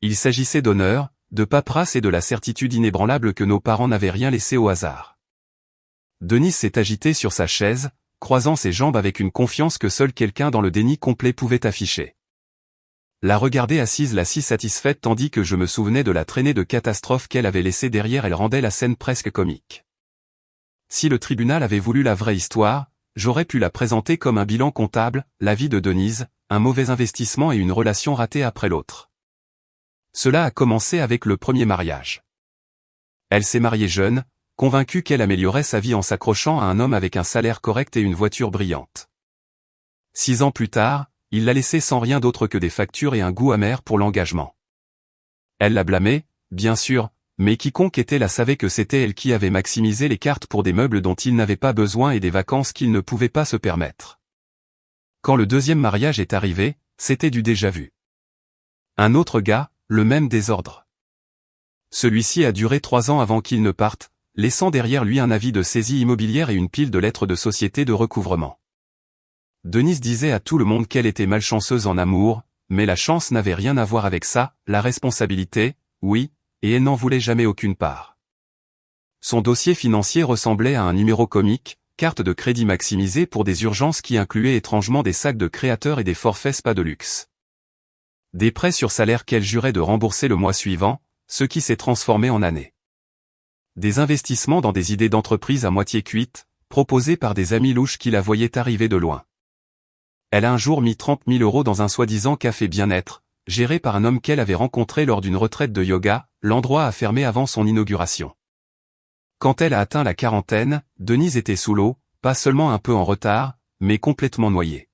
Il s'agissait d'honneur, de paperasse et de la certitude inébranlable que nos parents n'avaient rien laissé au hasard. Denise s'est agitée sur sa chaise, croisant ses jambes avec une confiance que seul quelqu'un dans le déni complet pouvait afficher. La regarder assise la si satisfaite tandis que je me souvenais de la traînée de catastrophes qu'elle avait laissée derrière elle rendait la scène presque comique. Si le tribunal avait voulu la vraie histoire, j'aurais pu la présenter comme un bilan comptable, la vie de Denise, un mauvais investissement et une relation ratée après l'autre. Cela a commencé avec le premier mariage. Elle s'est mariée jeune, convaincue qu'elle améliorait sa vie en s'accrochant à un homme avec un salaire correct et une voiture brillante. 6 ans plus tard, il l'a laissée sans rien d'autre que des factures et un goût amer pour l'engagement. Elle l'a blâmé, bien sûr, mais quiconque était là savait que c'était elle qui avait maximisé les cartes pour des meubles dont il n'avait pas besoin et des vacances qu'il ne pouvait pas se permettre. Quand le deuxième mariage est arrivé, c'était du déjà-vu. Un autre gars, le même désordre. Celui-ci a duré 3 ans avant qu'il ne parte, laissant derrière lui un avis de saisie immobilière et une pile de lettres de société de recouvrement. Denise disait à tout le monde qu'elle était malchanceuse en amour, mais la chance n'avait rien à voir avec ça, la responsabilité, oui, et elle n'en voulait jamais aucune part. Son dossier financier ressemblait à un numéro comique, carte de crédit maximisée pour des urgences qui incluaient étrangement des sacs de créateurs et des forfaits spa de luxe. Des prêts sur salaire qu'elle jurait de rembourser le mois suivant, ce qui s'est transformé en années. Des investissements dans des idées d'entreprise à moitié cuites, proposées par des amis louches qui la voyaient arriver de loin. Elle a un jour mis 30 000 € dans un soi-disant café bien-être, géré par un homme qu'elle avait rencontré lors d'une retraite de yoga, l'endroit a fermé avant son inauguration. Quand elle a atteint la quarantaine, Denise était sous l'eau, pas seulement un peu en retard, mais complètement noyée.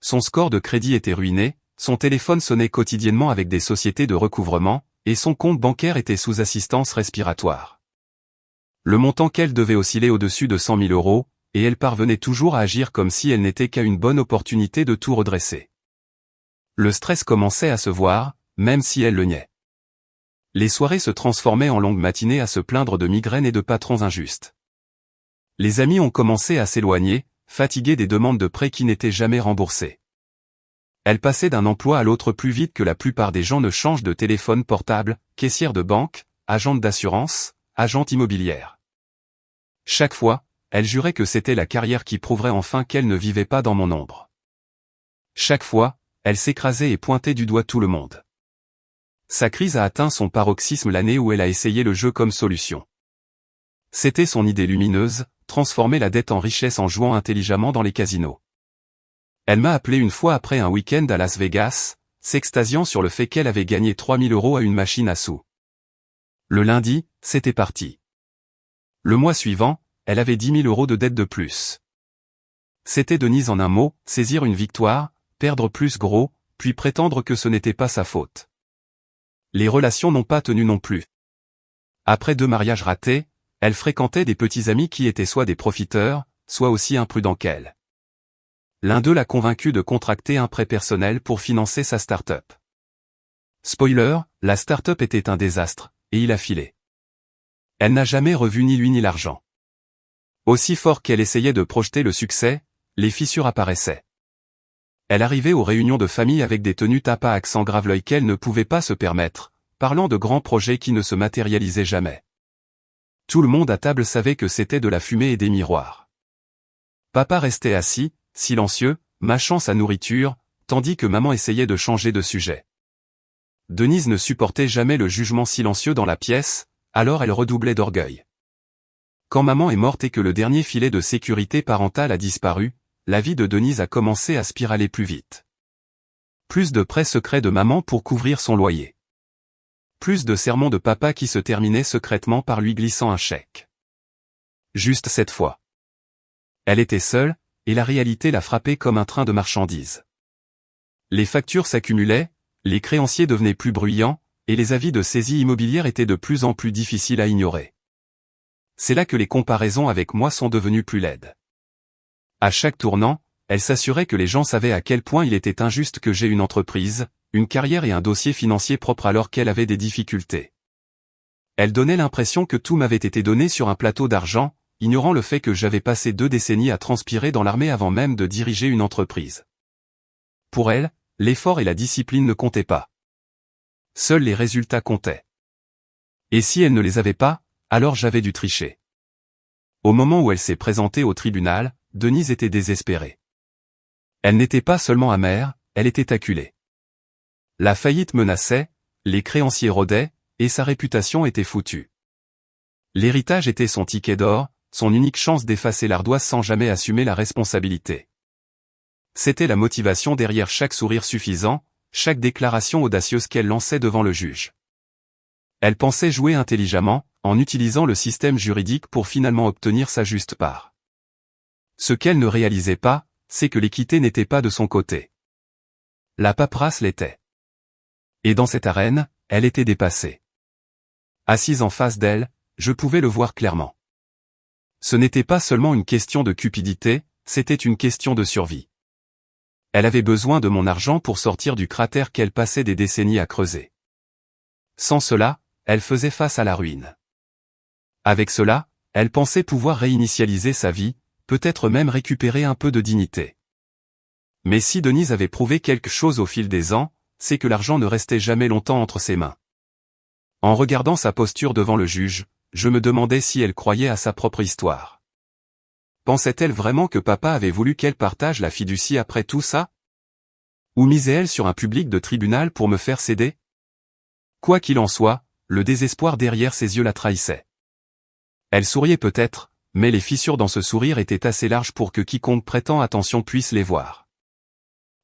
Son score de crédit était ruiné, son téléphone sonnait quotidiennement avec des sociétés de recouvrement, et son compte bancaire était sous assistance respiratoire. Le montant qu'elle devait osciller au-dessus de 100 000 €, et elle parvenait toujours à agir comme si elle n'était qu'à une bonne opportunité de tout redresser. Le stress commençait à se voir, même si elle le niait. Les soirées se transformaient en longues matinées à se plaindre de migraines et de patrons injustes. Les amis ont commencé à s'éloigner, fatigués des demandes de prêts qui n'étaient jamais remboursées. Elle passait d'un emploi à l'autre plus vite que la plupart des gens ne changent de téléphone portable, caissière de banque, agente d'assurance, agente immobilière. Chaque fois, elle jurait que c'était la carrière qui prouverait enfin qu'elle ne vivait pas dans mon ombre. Chaque fois, elle s'écrasait et pointait du doigt tout le monde. Sa crise a atteint son paroxysme l'année où elle a essayé le jeu comme solution. C'était son idée lumineuse, transformer la dette en richesse en jouant intelligemment dans les casinos. Elle m'a appelé une fois après un week-end à Las Vegas, s'extasiant sur le fait qu'elle avait gagné 3 000 € à une machine à sous. Le lundi, c'était parti. Le mois suivant, elle avait 10 000 € de dette de plus. C'était Denise en un mot, saisir une victoire, perdre plus gros, puis prétendre que ce n'était pas sa faute. Les relations n'ont pas tenu non plus. Après 2 mariages ratés, elle fréquentait des petits amis qui étaient soit des profiteurs, soit aussi imprudents qu'elle. L'un d'eux l'a convaincue de contracter un prêt personnel pour financer sa start-up. Spoiler, la start-up était un désastre, et il a filé. Elle n'a jamais revu ni lui ni l'argent. Aussi fort qu'elle essayait de projeter le succès, les fissures apparaissaient. Elle arrivait aux réunions de famille avec des tenues tapas à accent grave-l'œil qu'elle ne pouvait pas se permettre, parlant de grands projets qui ne se matérialisaient jamais. Tout le monde à table savait que c'était de la fumée et des miroirs. Papa restait assis, silencieux, mâchant sa nourriture, tandis que maman essayait de changer de sujet. Denise ne supportait jamais le jugement silencieux dans la pièce, alors elle redoublait d'orgueil. Quand maman est morte et que le dernier filet de sécurité parentale a disparu, la vie de Denise a commencé à spiraler plus vite. Plus de prêts secrets de maman pour couvrir son loyer. Plus de sermons de papa qui se terminaient secrètement par lui glissant un chèque. Juste cette fois. Elle était seule, et la réalité la frappait comme un train de marchandises. Les factures s'accumulaient, les créanciers devenaient plus bruyants, et les avis de saisie immobilière étaient de plus en plus difficiles à ignorer. C'est là que les comparaisons avec moi sont devenues plus laides. À chaque tournant, elle s'assurait que les gens savaient à quel point il était injuste que j'aie une entreprise, une carrière et un dossier financier propre alors qu'elle avait des difficultés. Elle donnait l'impression que tout m'avait été donné sur un plateau d'argent, ignorant le fait que j'avais passé 2 décennies à transpirer dans l'armée avant même de diriger une entreprise. Pour elle, l'effort et la discipline ne comptaient pas. Seuls les résultats comptaient. Et si elle ne les avait pas, alors j'avais dû tricher. Au moment où elle s'est présentée au tribunal, Denise était désespérée. Elle n'était pas seulement amère, elle était acculée. La faillite menaçait, les créanciers rôdaient, et sa réputation était foutue. L'héritage était son ticket d'or, son unique chance d'effacer l'ardoise sans jamais assumer la responsabilité. C'était la motivation derrière chaque sourire suffisant, chaque déclaration audacieuse qu'elle lançait devant le juge. Elle pensait jouer intelligemment, en utilisant le système juridique pour finalement obtenir sa juste part. Ce qu'elle ne réalisait pas, c'est que l'équité n'était pas de son côté. La paperasse l'était. Et dans cette arène, elle était dépassée. Assise en face d'elle, je pouvais le voir clairement. Ce n'était pas seulement une question de cupidité, c'était une question de survie. Elle avait besoin de mon argent pour sortir du cratère qu'elle passait des décennies à creuser. Sans cela, elle faisait face à la ruine. Avec cela, elle pensait pouvoir réinitialiser sa vie, peut-être même récupérer un peu de dignité. Mais si Denise avait prouvé quelque chose au fil des ans, c'est que l'argent ne restait jamais longtemps entre ses mains. En regardant sa posture devant le juge, je me demandais si elle croyait à sa propre histoire. Pensait-elle vraiment que papa avait voulu qu'elle partage la fiducie après tout ça? Ou misait-elle sur un public de tribunal pour me faire céder? Quoi qu'il en soit, le désespoir derrière ses yeux la trahissait. Elle souriait peut-être, mais les fissures dans ce sourire étaient assez larges pour que quiconque prêtant attention puisse les voir.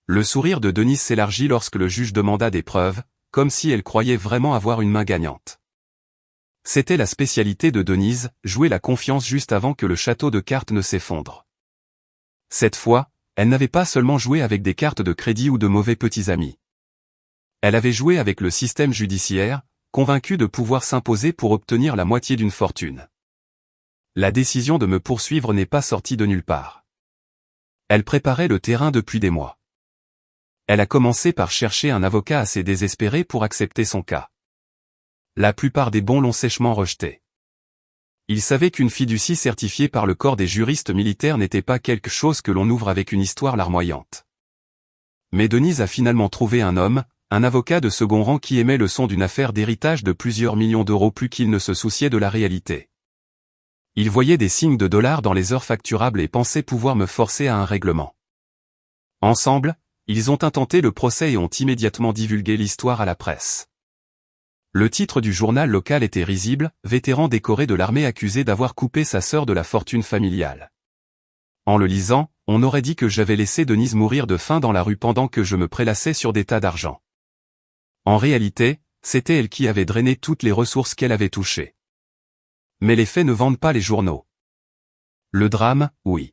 Le sourire de Denise s'élargit lorsque le juge demanda des preuves, comme si elle croyait vraiment avoir une main gagnante. C'était la spécialité de Denise, jouer la confiance juste avant que le château de cartes ne s'effondre. Cette fois, elle n'avait pas seulement joué avec des cartes de crédit ou de mauvais petits amis. Elle avait joué avec le système judiciaire, convaincue de pouvoir s'imposer pour obtenir la moitié d'une fortune. La décision de me poursuivre n'est pas sortie de nulle part. Elle préparait le terrain depuis des mois. Elle a commencé par chercher un avocat assez désespéré pour accepter son cas. La plupart des bons l'ont sèchement rejeté. Ils savaient qu'une fiducie certifiée par le corps des juristes militaires n'était pas quelque chose que l'on ouvre avec une histoire larmoyante. Mais Denise a finalement trouvé un homme, un avocat de second rang qui aimait le son d'une affaire d'héritage de plusieurs millions d'euros plus qu'il ne se souciait de la réalité. Il voyait des signes de dollars dans les heures facturables et pensait pouvoir me forcer à un règlement. Ensemble, ils ont intenté le procès et ont immédiatement divulgué l'histoire à la presse. Le titre du journal local était risible, vétéran décoré de l'armée accusé d'avoir coupé sa sœur de la fortune familiale. En le lisant, on aurait dit que j'avais laissé Denise mourir de faim dans la rue pendant que je me prélassais sur des tas d'argent. En réalité, c'était elle qui avait drainé toutes les ressources qu'elle avait touchées. Mais les faits ne vendent pas les journaux. Le drame, oui.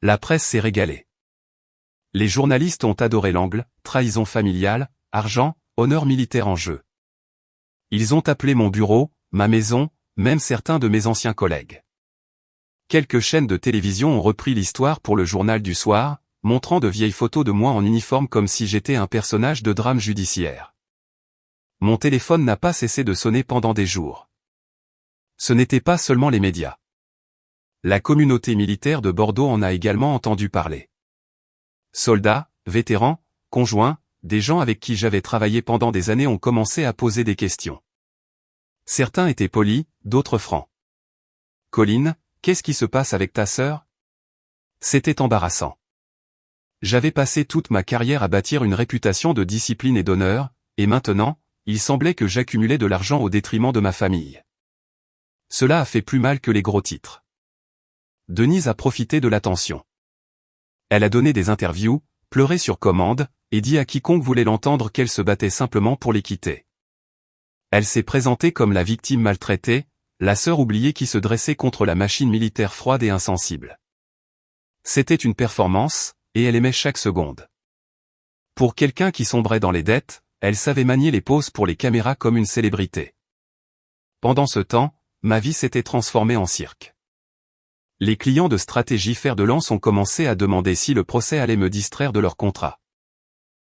La presse s'est régalée. Les journalistes ont adoré l'angle, trahison familiale, argent, honneur militaire en jeu. Ils ont appelé mon bureau, ma maison, même certains de mes anciens collègues. Quelques chaînes de télévision ont repris l'histoire pour le journal du soir, montrant de vieilles photos de moi en uniforme comme si j'étais un personnage de drame judiciaire. Mon téléphone n'a pas cessé de sonner pendant des jours. Ce n'était pas seulement les médias. La communauté militaire de Bordeaux en a également entendu parler. Soldats, vétérans, conjoints, des gens avec qui j'avais travaillé pendant des années ont commencé à poser des questions. Certains étaient polis, d'autres francs. « Colline, qu'est-ce qui se passe avec ta sœur ?» C'était embarrassant. J'avais passé toute ma carrière à bâtir une réputation de discipline et d'honneur, et maintenant, il semblait que j'accumulais de l'argent au détriment de ma famille. Cela a fait plus mal que les gros titres. Denise a profité de l'attention. Elle a donné des interviews, pleuré sur commande, et dit à quiconque voulait l'entendre qu'elle se battait simplement pour l'équité. Elle s'est présentée comme la victime maltraitée, la sœur oubliée qui se dressait contre la machine militaire froide et insensible. C'était une performance, et elle aimait chaque seconde. Pour quelqu'un qui sombrait dans les dettes, elle savait manier les poses pour les caméras comme une célébrité. Pendant ce temps, ma vie s'était transformée en cirque. Les clients de stratégie fer de lance ont commencé à demander si le procès allait me distraire de leur contrat.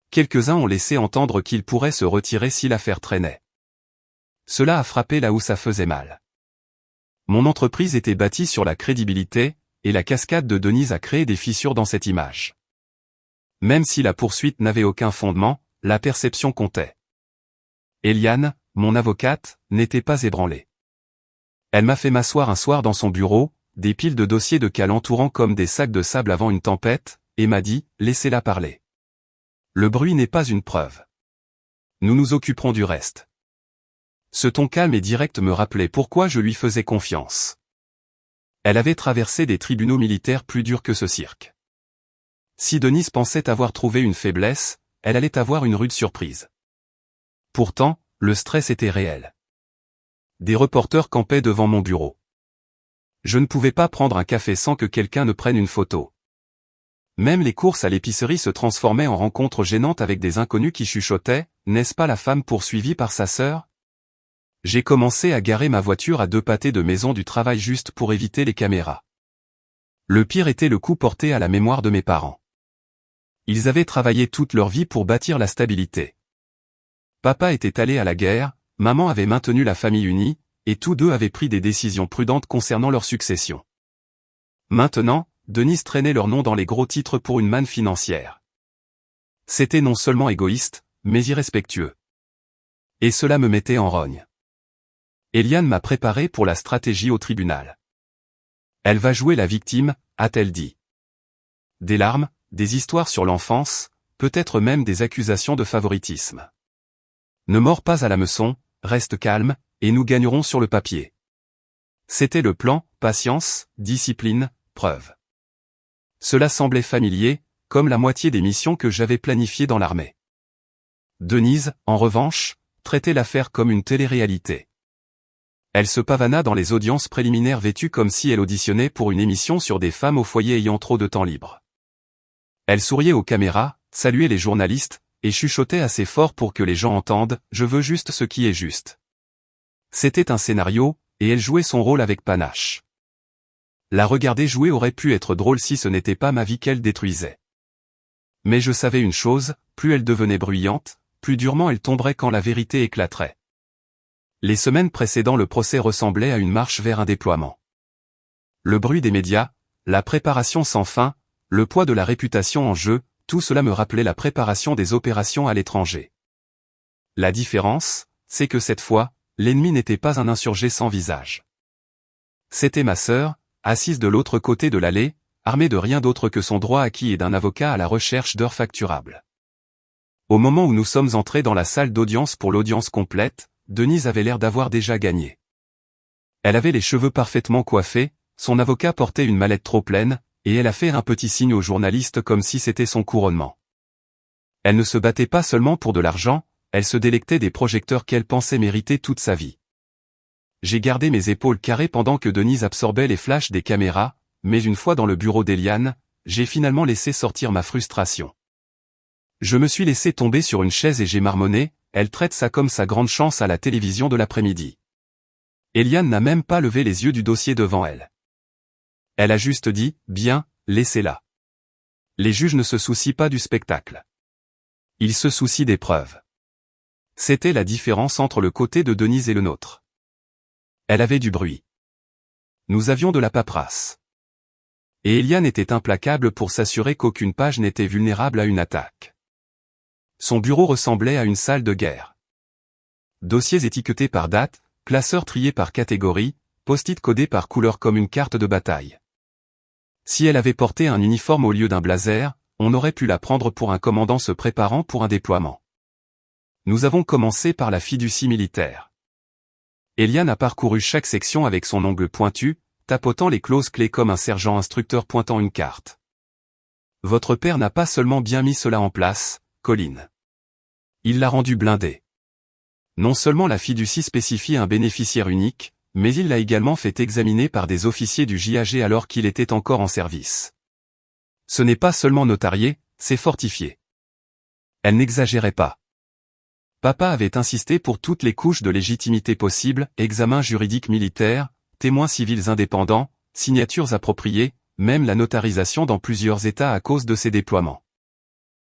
Quelques-uns ont laissé entendre qu'ils pourraient se retirer si l'affaire traînait. Cela a frappé là où ça faisait mal. Mon entreprise était bâtie sur la crédibilité, et la cascade de Denise a créé des fissures dans cette image. Même si la poursuite n'avait aucun fondement, la perception comptait. Eliane, mon avocate, n'était pas ébranlée. Elle m'a fait m'asseoir un soir dans son bureau, des piles de dossiers de cas l'entourant comme des sacs de sable avant une tempête, et m'a dit « Laissez-la parler. Le bruit n'est pas une preuve. Nous nous occuperons du reste. » Ce ton calme et direct me rappelait pourquoi je lui faisais confiance. Elle avait traversé des tribunaux militaires plus durs que ce cirque. Si Denise pensait avoir trouvé une faiblesse, elle allait avoir une rude surprise. Pourtant, le stress était réel. Des reporters campaient devant mon bureau. Je ne pouvais pas prendre un café sans que quelqu'un ne prenne une photo. Même les courses à l'épicerie se transformaient en rencontres gênantes avec des inconnus qui chuchotaient « N'est-ce pas la femme poursuivie par sa sœur ?» J'ai commencé à garer ma voiture à 2 pâtés de maison du travail juste pour éviter les caméras. Le pire était le coup porté à la mémoire de mes parents. Ils avaient travaillé toute leur vie pour bâtir la stabilité. Papa était allé à la guerre, maman avait maintenu la famille unie, et tous deux avaient pris des décisions prudentes concernant leur succession. Maintenant, Denise traînait leur nom dans les gros titres pour une manne financière. C'était non seulement égoïste, mais irrespectueux. Et cela me mettait en rogne. Eliane m'a préparé pour la stratégie au tribunal. Elle va jouer la victime, a-t-elle dit. Des larmes, des histoires sur l'enfance, peut-être même des accusations de favoritisme. Ne mords pas à l'hameçon, reste calme, et nous gagnerons sur le papier. C'était le plan, patience, discipline, preuve. Cela semblait familier, comme la moitié des missions que j'avais planifiées dans l'armée. Denise, en revanche, traitait l'affaire comme une télé-réalité. Elle se pavana dans les audiences préliminaires vêtue comme si elle auditionnait pour une émission sur des femmes au foyer ayant trop de temps libre. Elle souriait aux caméras, saluait les journalistes, et chuchotait assez fort pour que les gens entendent « Je veux juste ce qui est juste ». C'était un scénario, et elle jouait son rôle avec panache. La regarder jouer aurait pu être drôle si ce n'était pas ma vie qu'elle détruisait. Mais je savais une chose, plus elle devenait bruyante, plus durement elle tomberait quand la vérité éclaterait. Les semaines précédant le procès ressemblaient à une marche vers un déploiement. Le bruit des médias, la préparation sans fin, le poids de la réputation en jeu, tout cela me rappelait la préparation des opérations à l'étranger. La différence, c'est que cette fois, l'ennemi n'était pas un insurgé sans visage. C'était ma sœur, assise de l'autre côté de l'allée, armée de rien d'autre que son droit acquis et d'un avocat à la recherche d'heures facturables. Au moment où nous sommes entrés dans la salle d'audience pour l'audience complète, Denise avait l'air d'avoir déjà gagné. Elle avait les cheveux parfaitement coiffés, son avocat portait une mallette trop pleine, et elle a fait un petit signe aux journalistes comme si c'était son couronnement. Elle ne se battait pas seulement pour de l'argent, elle se délectait des projecteurs qu'elle pensait mériter toute sa vie. J'ai gardé mes épaules carrées pendant que Denise absorbait les flashs des caméras, mais une fois dans le bureau d'Eliane, j'ai finalement laissé sortir ma frustration. Je me suis laissé tomber sur une chaise et j'ai marmonné, elle traite ça comme sa grande chance à la télévision de l'après-midi. Eliane n'a même pas levé les yeux du dossier devant elle. Elle a juste dit, bien, laissez-la. Les juges ne se soucient pas du spectacle. Ils se soucient des preuves. C'était la différence entre le côté de Denise et le nôtre. Elle avait du bruit. Nous avions de la paperasse. Et Eliane était implacable pour s'assurer qu'aucune page n'était vulnérable à une attaque. Son bureau ressemblait à une salle de guerre. Dossiers étiquetés par date, classeurs triés par catégorie, post-it codés par couleur comme une carte de bataille. Si elle avait porté un uniforme au lieu d'un blazer, on aurait pu la prendre pour un commandant se préparant pour un déploiement. Nous avons commencé par la fiducie militaire. Eliane a parcouru chaque section avec son ongle pointu, tapotant les clauses clés comme un sergent instructeur pointant une carte. Votre père n'a pas seulement bien mis cela en place, Colline. Il l'a rendu blindé. Non seulement la fiducie spécifie un bénéficiaire unique, mais il l'a également fait examiner par des officiers du JAG alors qu'il était encore en service. Ce n'est pas seulement notarié, c'est fortifié. Elle n'exagérait pas. Papa avait insisté pour toutes les couches de légitimité possibles, examen juridique militaire, témoins civils indépendants, signatures appropriées, même la notarisation dans plusieurs États à cause de ses déploiements.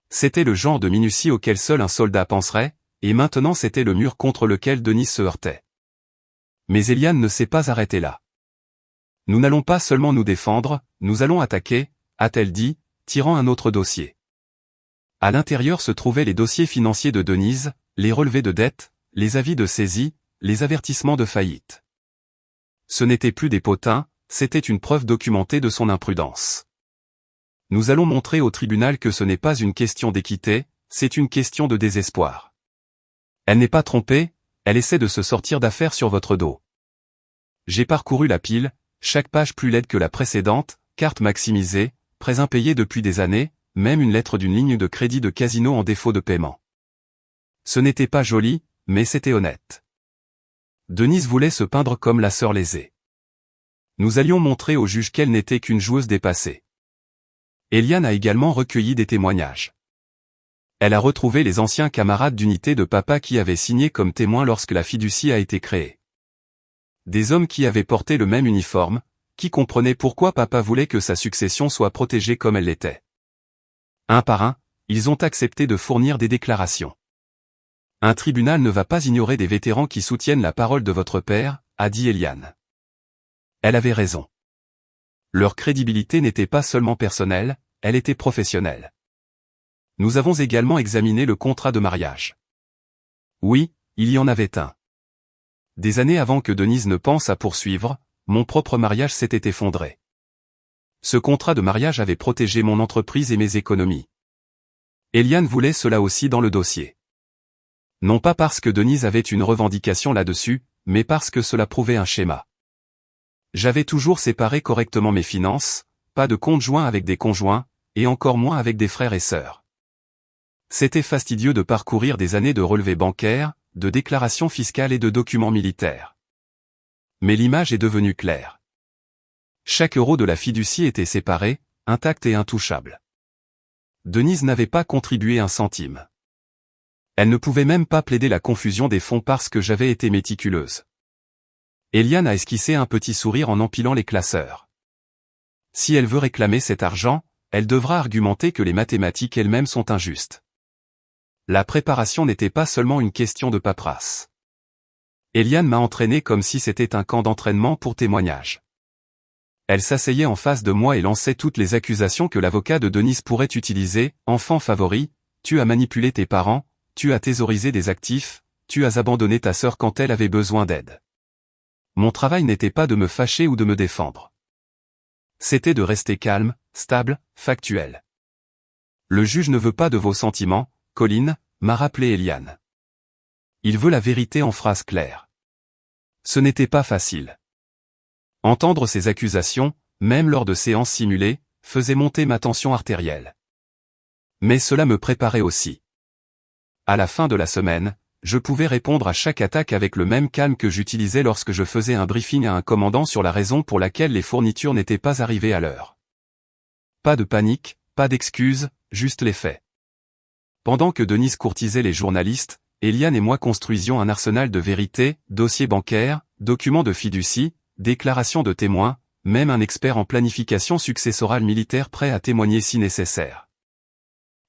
C'était le genre de minutie auquel seul un soldat penserait, et maintenant c'était le mur contre lequel Denise se heurtait. Mais Eliane ne s'est pas arrêtée là. Nous n'allons pas seulement nous défendre, nous allons attaquer, a-t-elle dit, tirant un autre dossier. À l'intérieur se trouvaient les dossiers financiers de Denise, les relevés de dettes, les avis de saisie, les avertissements de faillite. Ce n'était plus des potins, c'était une preuve documentée de son imprudence. Nous allons montrer au tribunal que ce n'est pas une question d'équité, c'est une question de désespoir. Elle n'est pas trompée, elle essaie de se sortir d'affaire sur votre dos. J'ai parcouru la pile, Chaque page plus laide que la précédente, carte maximisée, prêts impayés depuis des années, même une lettre d'une ligne de crédit de casino en défaut de paiement. Ce n'était pas joli, mais c'était honnête. Denise voulait se peindre comme la sœur lésée. Nous allions montrer au juge qu'elle n'était qu'une joueuse dépassée. Eliane a également recueilli des témoignages. Elle a retrouvé les anciens camarades d'unité de papa qui avaient signé comme témoins lorsque la fiducie a été créée. Des hommes qui avaient porté le même uniforme, qui comprenaient pourquoi papa voulait que sa succession soit protégée comme elle l'était. Un par un, ils ont accepté de fournir des déclarations. Un tribunal ne va pas ignorer des vétérans qui soutiennent la parole de votre père, a dit Eliane. Elle avait raison. Leur crédibilité n'était pas seulement personnelle, elle était professionnelle. Nous avons également examiné le contrat de mariage. Oui, il y en avait un. Des années avant que Denise ne pense à poursuivre, mon propre mariage s'était effondré. Ce contrat de mariage avait protégé mon entreprise et mes économies. Eliane voulait cela aussi dans le dossier. Non pas parce que Denise avait une revendication là-dessus, mais parce que cela prouvait un schéma. J'avais toujours séparé correctement mes finances, pas de compte joint avec des conjoints, et encore moins avec des frères et sœurs. C'était fastidieux de parcourir des années de relevés bancaires, de déclarations fiscales et de documents militaires. Mais l'image est devenue claire. Chaque euro de la fiducie était séparé, intact et intouchable. Denise n'avait pas contribué un centime. Elle ne pouvait même pas plaider la confusion des fonds parce que j'avais été méticuleuse. Eliane a esquissé un petit sourire en empilant les classeurs. Si elle veut réclamer cet argent, elle devra argumenter que les mathématiques elles-mêmes sont injustes. La préparation n'était pas seulement une question de paperasse. Eliane m'a entraîné comme si c'était un camp d'entraînement pour témoignage. Elle s'asseyait en face de moi et lançait toutes les accusations que l'avocat de Denise pourrait utiliser. Enfant favori, tu as manipulé tes parents, tu as thésaurisé des actifs, tu as abandonné ta sœur quand elle avait besoin d'aide. Mon travail n'était pas de me fâcher ou de me défendre. C'était de rester calme, stable, factuel. Le juge ne veut pas de vos sentiments, Colline, m'a rappelé Eliane. Il veut la vérité en phrases claires. Ce n'était pas facile. Entendre ces accusations, même lors de séances simulées, faisait monter ma tension artérielle. Mais cela me préparait aussi. À la fin de la semaine, je pouvais répondre à chaque attaque avec le même calme que j'utilisais lorsque je faisais un briefing à un commandant sur la raison pour laquelle les fournitures n'étaient pas arrivées à l'heure. Pas de panique, pas d'excuses, juste les faits. Pendant que Denise courtisait les journalistes, Eliane et moi construisions un arsenal de vérités, dossiers bancaires, documents de fiducie, déclarations de témoins, même un expert en planification successorale militaire prêt à témoigner si nécessaire.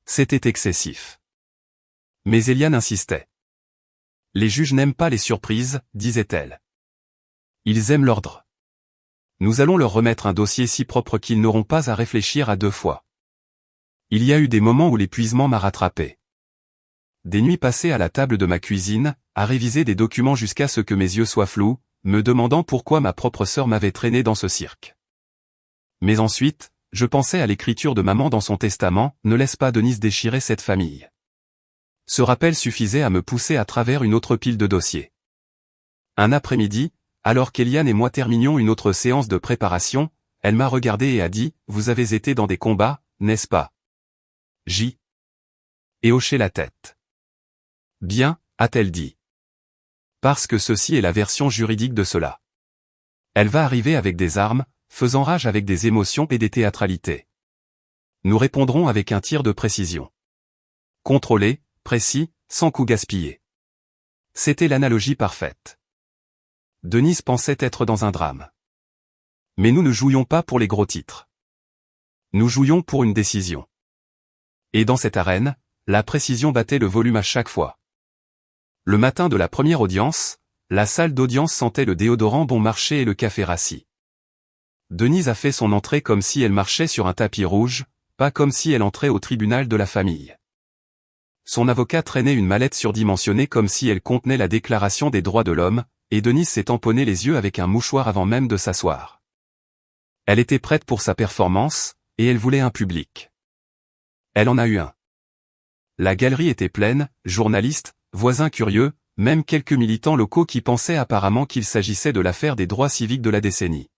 C'était excessif. Mais Eliane insistait. Les juges n'aiment pas les surprises, disait-elle. Ils aiment l'ordre. Nous allons leur remettre un dossier si propre qu'ils n'auront pas à réfléchir à deux fois. Il y a eu des moments où l'épuisement m'a rattrapé. Des nuits passées à la table de ma cuisine, à réviser des documents jusqu'à ce que mes yeux soient flous, me demandant pourquoi ma propre sœur m'avait traîné dans ce cirque. Mais ensuite, je pensais à l'écriture de maman dans son testament, ne laisse pas Denise déchirer cette famille. Ce rappel suffisait à me pousser à travers une autre pile de dossiers. Un après-midi, alors qu'Eliane et moi terminions une autre séance de préparation, elle m'a regardé et a dit « Vous avez été dans des combats, n'est-ce pas ?» J. Et hoché la tête. « Bien, a-t-elle dit. Parce que ceci est la version juridique de cela. Elle va arriver avec des armes, faisant rage avec des émotions et des théâtralités. Nous répondrons avec un tir de précision. Contrôlé, précis, sans coup gaspillé. » C'était l'analogie parfaite. Denise pensait être dans un drame. Mais nous ne jouions pas pour les gros titres. Nous jouions pour une décision. Et dans cette arène, la précision battait le volume à chaque fois. Le matin de la première audience, la salle d'audience sentait le déodorant bon marché et le café rassis. Denise a fait son entrée comme si elle marchait sur un tapis rouge, pas comme si elle entrait au tribunal de la famille. Son avocat traînait une mallette surdimensionnée comme si elle contenait la Déclaration des droits de l'homme, et Denise s'est tamponné les yeux avec un mouchoir avant même de s'asseoir. Elle était prête pour sa performance, et elle voulait un public. Elle en a eu un. La galerie était pleine, journalistes, voisins curieux, même quelques militants locaux qui pensaient apparemment qu'il s'agissait de l'affaire des droits civiques de la décennie.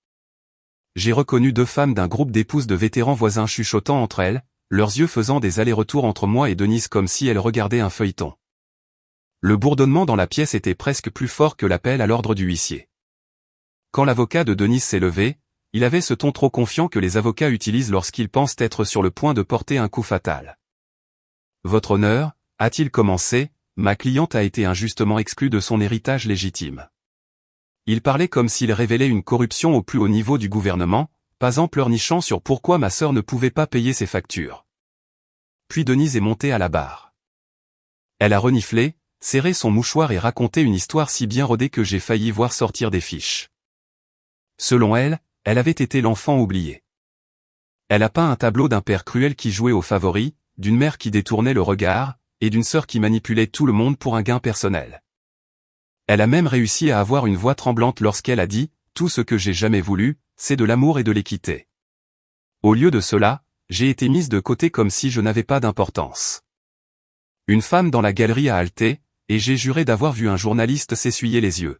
J'ai reconnu 2 femmes d'un groupe d'épouses de vétérans voisins chuchotant entre elles, leurs yeux faisant des allers-retours entre moi et Denise comme si elles regardaient un feuilleton. Le bourdonnement dans la pièce était presque plus fort que l'appel à l'ordre du huissier. Quand l'avocat de Denise s'est levé, il avait ce ton trop confiant que les avocats utilisent lorsqu'ils pensent être sur le point de porter un coup fatal. « Votre honneur » a-t-il commencé, ma cliente a été injustement exclue de son héritage légitime. Il parlait comme s'il révélait une corruption au plus haut niveau du gouvernement, pas en pleurnichant sur pourquoi ma sœur ne pouvait pas payer ses factures. Puis Denise est montée à la barre. Elle a reniflé, serré son mouchoir et raconté une histoire si bien rodée que j'ai failli voir sortir des fiches. Selon elle, elle avait été l'enfant oublié. Elle a peint un tableau d'un père cruel qui jouait aux favoris, d'une mère qui détournait le regard, et d'une sœur qui manipulait tout le monde pour un gain personnel. Elle a même réussi à avoir une voix tremblante lorsqu'elle a dit « Tout ce que j'ai jamais voulu, c'est de l'amour et de l'équité. » Au lieu de cela, j'ai été mise de côté comme si je n'avais pas d'importance. Une femme dans la galerie a halté, et j'ai juré d'avoir vu un journaliste s'essuyer les yeux.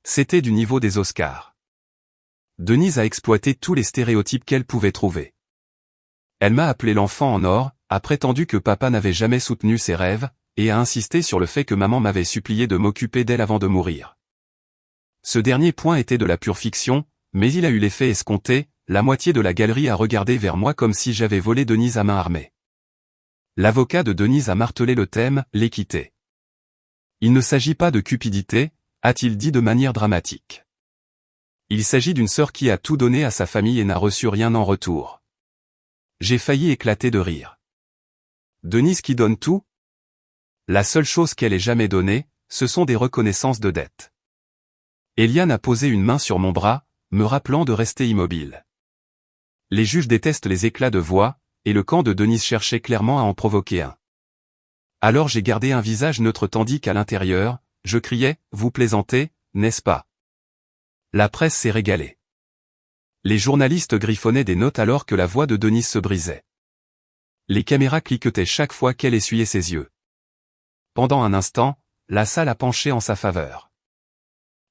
C'était du niveau des Oscars. Denise a exploité tous les stéréotypes qu'elle pouvait trouver. Elle m'a appelé l'enfant en or, a prétendu que papa n'avait jamais soutenu ses rêves, et a insisté sur le fait que maman m'avait supplié de m'occuper d'elle avant de mourir. Ce dernier point était de la pure fiction, mais il a eu l'effet escompté, la moitié de la galerie a regardé vers moi comme si j'avais volé Denise à main armée. L'avocat de Denise a martelé le thème, l'équité. Il ne s'agit pas de cupidité, a-t-il dit de manière dramatique. Il s'agit d'une sœur qui a tout donné à sa famille et n'a reçu rien en retour. J'ai failli éclater de rire. Denise qui donne tout? La seule chose qu'elle ait jamais donnée, ce sont des reconnaissances de dette. Eliane a posé une main sur mon bras, me rappelant de rester immobile. Les juges détestent les éclats de voix, et le camp de Denise cherchait clairement à en provoquer un. Alors j'ai gardé un visage neutre tandis qu'à l'intérieur, je criais, « Vous plaisantez, n'est-ce pas ?» La presse s'est régalée. Les journalistes griffonnaient des notes alors que la voix de Denise se brisait. Les caméras cliquetaient chaque fois qu'elle essuyait ses yeux. Pendant un instant, la salle a penché en sa faveur.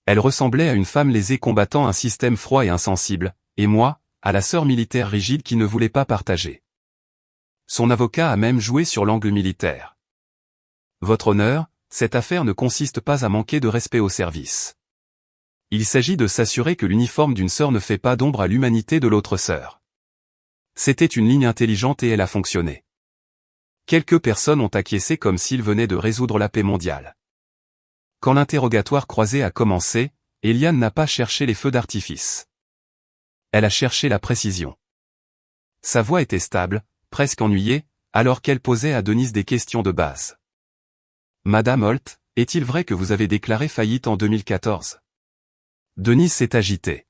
Elle ressemblait à une femme lésée combattant un système froid et insensible, et moi, à la sœur militaire rigide qui ne voulait pas partager. Son avocat a même joué sur l'angle militaire. Votre honneur, cette affaire ne consiste pas à manquer de respect au service. Il s'agit de s'assurer que l'uniforme d'une sœur ne fait pas d'ombre à l'humanité de l'autre sœur. C'était une ligne intelligente et elle a fonctionné. Quelques personnes ont acquiescé comme s'ils venaient de résoudre la paix mondiale. Quand l'interrogatoire croisé a commencé, Eliane n'a pas cherché les feux d'artifice. Elle a cherché la précision. Sa voix était stable, presque ennuyée, alors qu'elle posait à Denise des questions de base. Madame Holt, est-il vrai que vous avez déclaré faillite en 2014 ? Denise s'est agitée.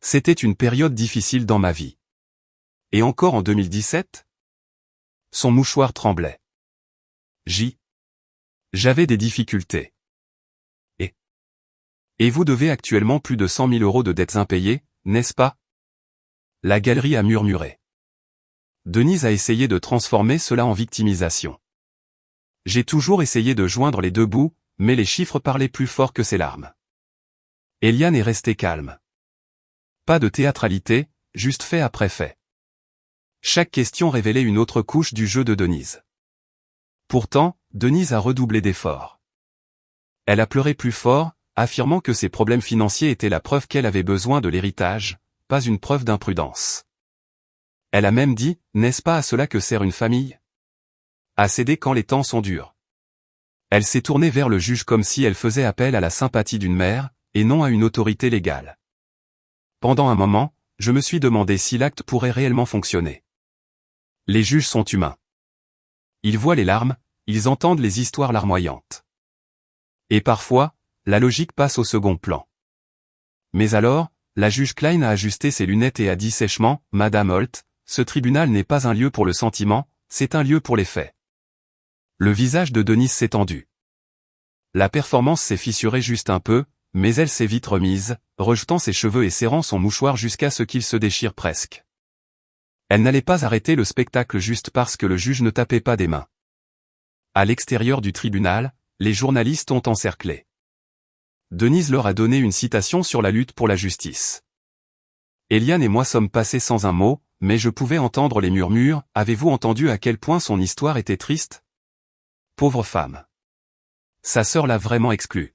C'était une période difficile dans ma vie. Et encore en 2017 ? Son mouchoir tremblait. J'avais des difficultés. Et vous devez actuellement plus de 100 000 € de dettes impayées, n'est-ce pas ? La galerie a murmuré. Denise a essayé de transformer cela en victimisation. J'ai toujours essayé de joindre les deux bouts, mais les chiffres parlaient plus fort que ses larmes. Eliane est restée calme. Pas de théâtralité, juste fait après fait. Chaque question révélait une autre couche du jeu de Denise. Pourtant, Denise a redoublé d'efforts. Elle a pleuré plus fort, affirmant que ses problèmes financiers étaient la preuve qu'elle avait besoin de l'héritage, pas une preuve d'imprudence. Elle a même dit, n'est-ce pas à cela que sert une famille ? À céder quand les temps sont durs. Elle s'est tournée vers le juge comme si elle faisait appel à la sympathie d'une mère, et non à une autorité légale. Pendant un moment, je me suis demandé si l'acte pourrait réellement fonctionner. Les juges sont humains. Ils voient les larmes, ils entendent les histoires larmoyantes. Et parfois, la logique passe au second plan. Mais alors, la juge Klein a ajusté ses lunettes et a dit sèchement, « Madame Holt, ce tribunal n'est pas un lieu pour le sentiment, c'est un lieu pour les faits. » Le visage de Denise s'est tendu. La performance s'est fissurée juste un peu, mais elle s'est vite remise, rejetant ses cheveux et serrant son mouchoir jusqu'à ce qu'il se déchire presque. Elle n'allait pas arrêter le spectacle juste parce que le juge ne tapait pas des mains. À l'extérieur du tribunal, les journalistes ont encerclé. Denise leur a donné une citation sur la lutte pour la justice. Eliane et moi sommes passés sans un mot, mais je pouvais entendre les murmures. Avez-vous entendu à quel point son histoire était triste? Pauvre femme. Sa sœur l'a vraiment exclue.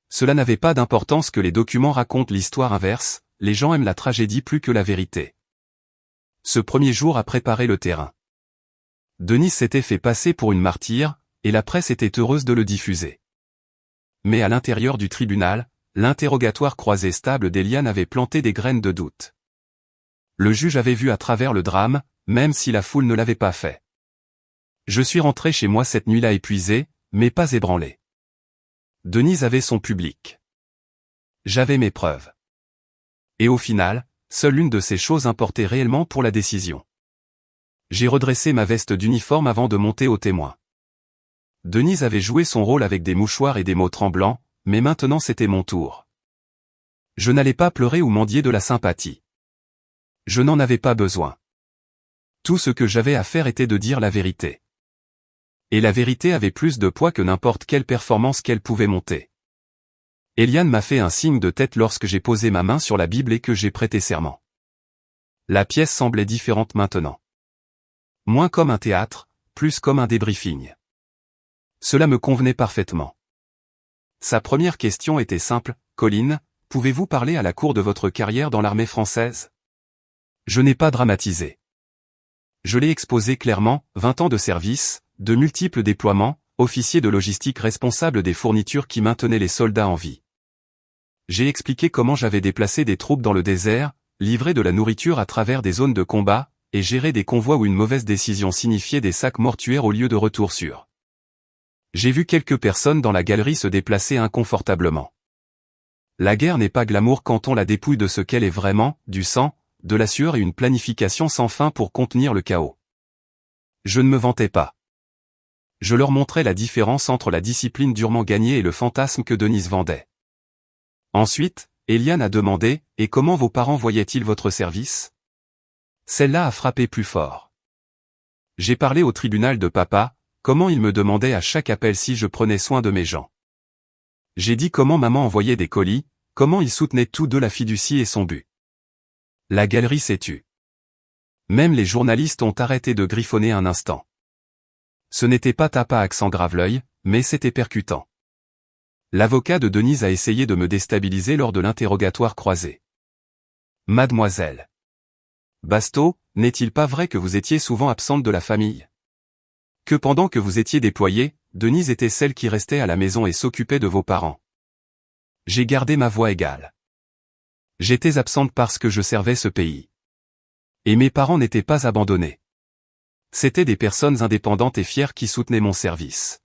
Cela n'avait pas d'importance que les documents racontent l'histoire inverse, les gens aiment la tragédie plus que la vérité. Ce premier jour a préparé le terrain. Denise s'était fait passer pour une martyre, et la presse était heureuse de le diffuser. Mais à l'intérieur du tribunal, l'interrogatoire croisé stable d'Eliane avait planté des graines de doute. Le juge avait vu à travers le drame, même si la foule ne l'avait pas fait. Je suis rentré chez moi cette nuit-là épuisé, mais pas ébranlé. Denise avait son public. J'avais mes preuves. Et au final, seule une de ces choses importait réellement pour la décision. J'ai redressé ma veste d'uniforme avant de monter au témoin. Denise avait joué son rôle avec des mouchoirs et des mots tremblants, mais maintenant c'était mon tour. Je n'allais pas pleurer ou mendier de la sympathie. Je n'en avais pas besoin. Tout ce que j'avais à faire était de dire la vérité. Et la vérité avait plus de poids que n'importe quelle performance qu'elle pouvait monter. Eliane m'a fait un signe de tête lorsque j'ai posé ma main sur la Bible et que j'ai prêté serment. La pièce semblait différente maintenant. Moins comme un théâtre, plus comme un débriefing. Cela me convenait parfaitement. Sa première question était simple, « Colline, pouvez-vous parler à la cour de votre carrière dans l'armée française ?» Je n'ai pas dramatisé. Je l'ai exposé clairement, 20 ans de service, de multiples déploiements, officier de logistique responsable des fournitures qui maintenaient les soldats en vie. J'ai expliqué comment j'avais déplacé des troupes dans le désert, livré de la nourriture à travers des zones de combat, et géré des convois où une mauvaise décision signifiait des sacs mortuaires au lieu de retour sûr. J'ai vu quelques personnes dans la galerie se déplacer inconfortablement. La guerre n'est pas glamour quand on la dépouille de ce qu'elle est vraiment, du sang, de la sueur et une planification sans fin pour contenir le chaos. Je ne me vantais pas. Je leur montrais la différence entre la discipline durement gagnée et le fantasme que Denise vendait. Ensuite, Eliane a demandé, « Et comment vos parents voyaient-ils votre service ?» Celle-là a frappé plus fort. J'ai parlé au tribunal de papa, comment il me demandait à chaque appel si je prenais soin de mes gens. J'ai dit comment maman envoyait des colis, comment ils soutenaient tous deux la fiducie et son but. La galerie s'est tue. Même les journalistes ont arrêté de griffonner un instant. Ce n'était pas tape à accent grave l'œil, mais c'était percutant. L'avocat de Denise a essayé de me déstabiliser lors de l'interrogatoire croisé. Mademoiselle Basto, n'est-il pas vrai que vous étiez souvent absente de la famille? Que pendant que vous étiez déployée, Denise était celle qui restait à la maison et s'occupait de vos parents? J'ai gardé ma voix égale. J'étais absente parce que je servais ce pays. Et mes parents n'étaient pas abandonnés. C'étaient des personnes indépendantes et fières qui soutenaient mon service.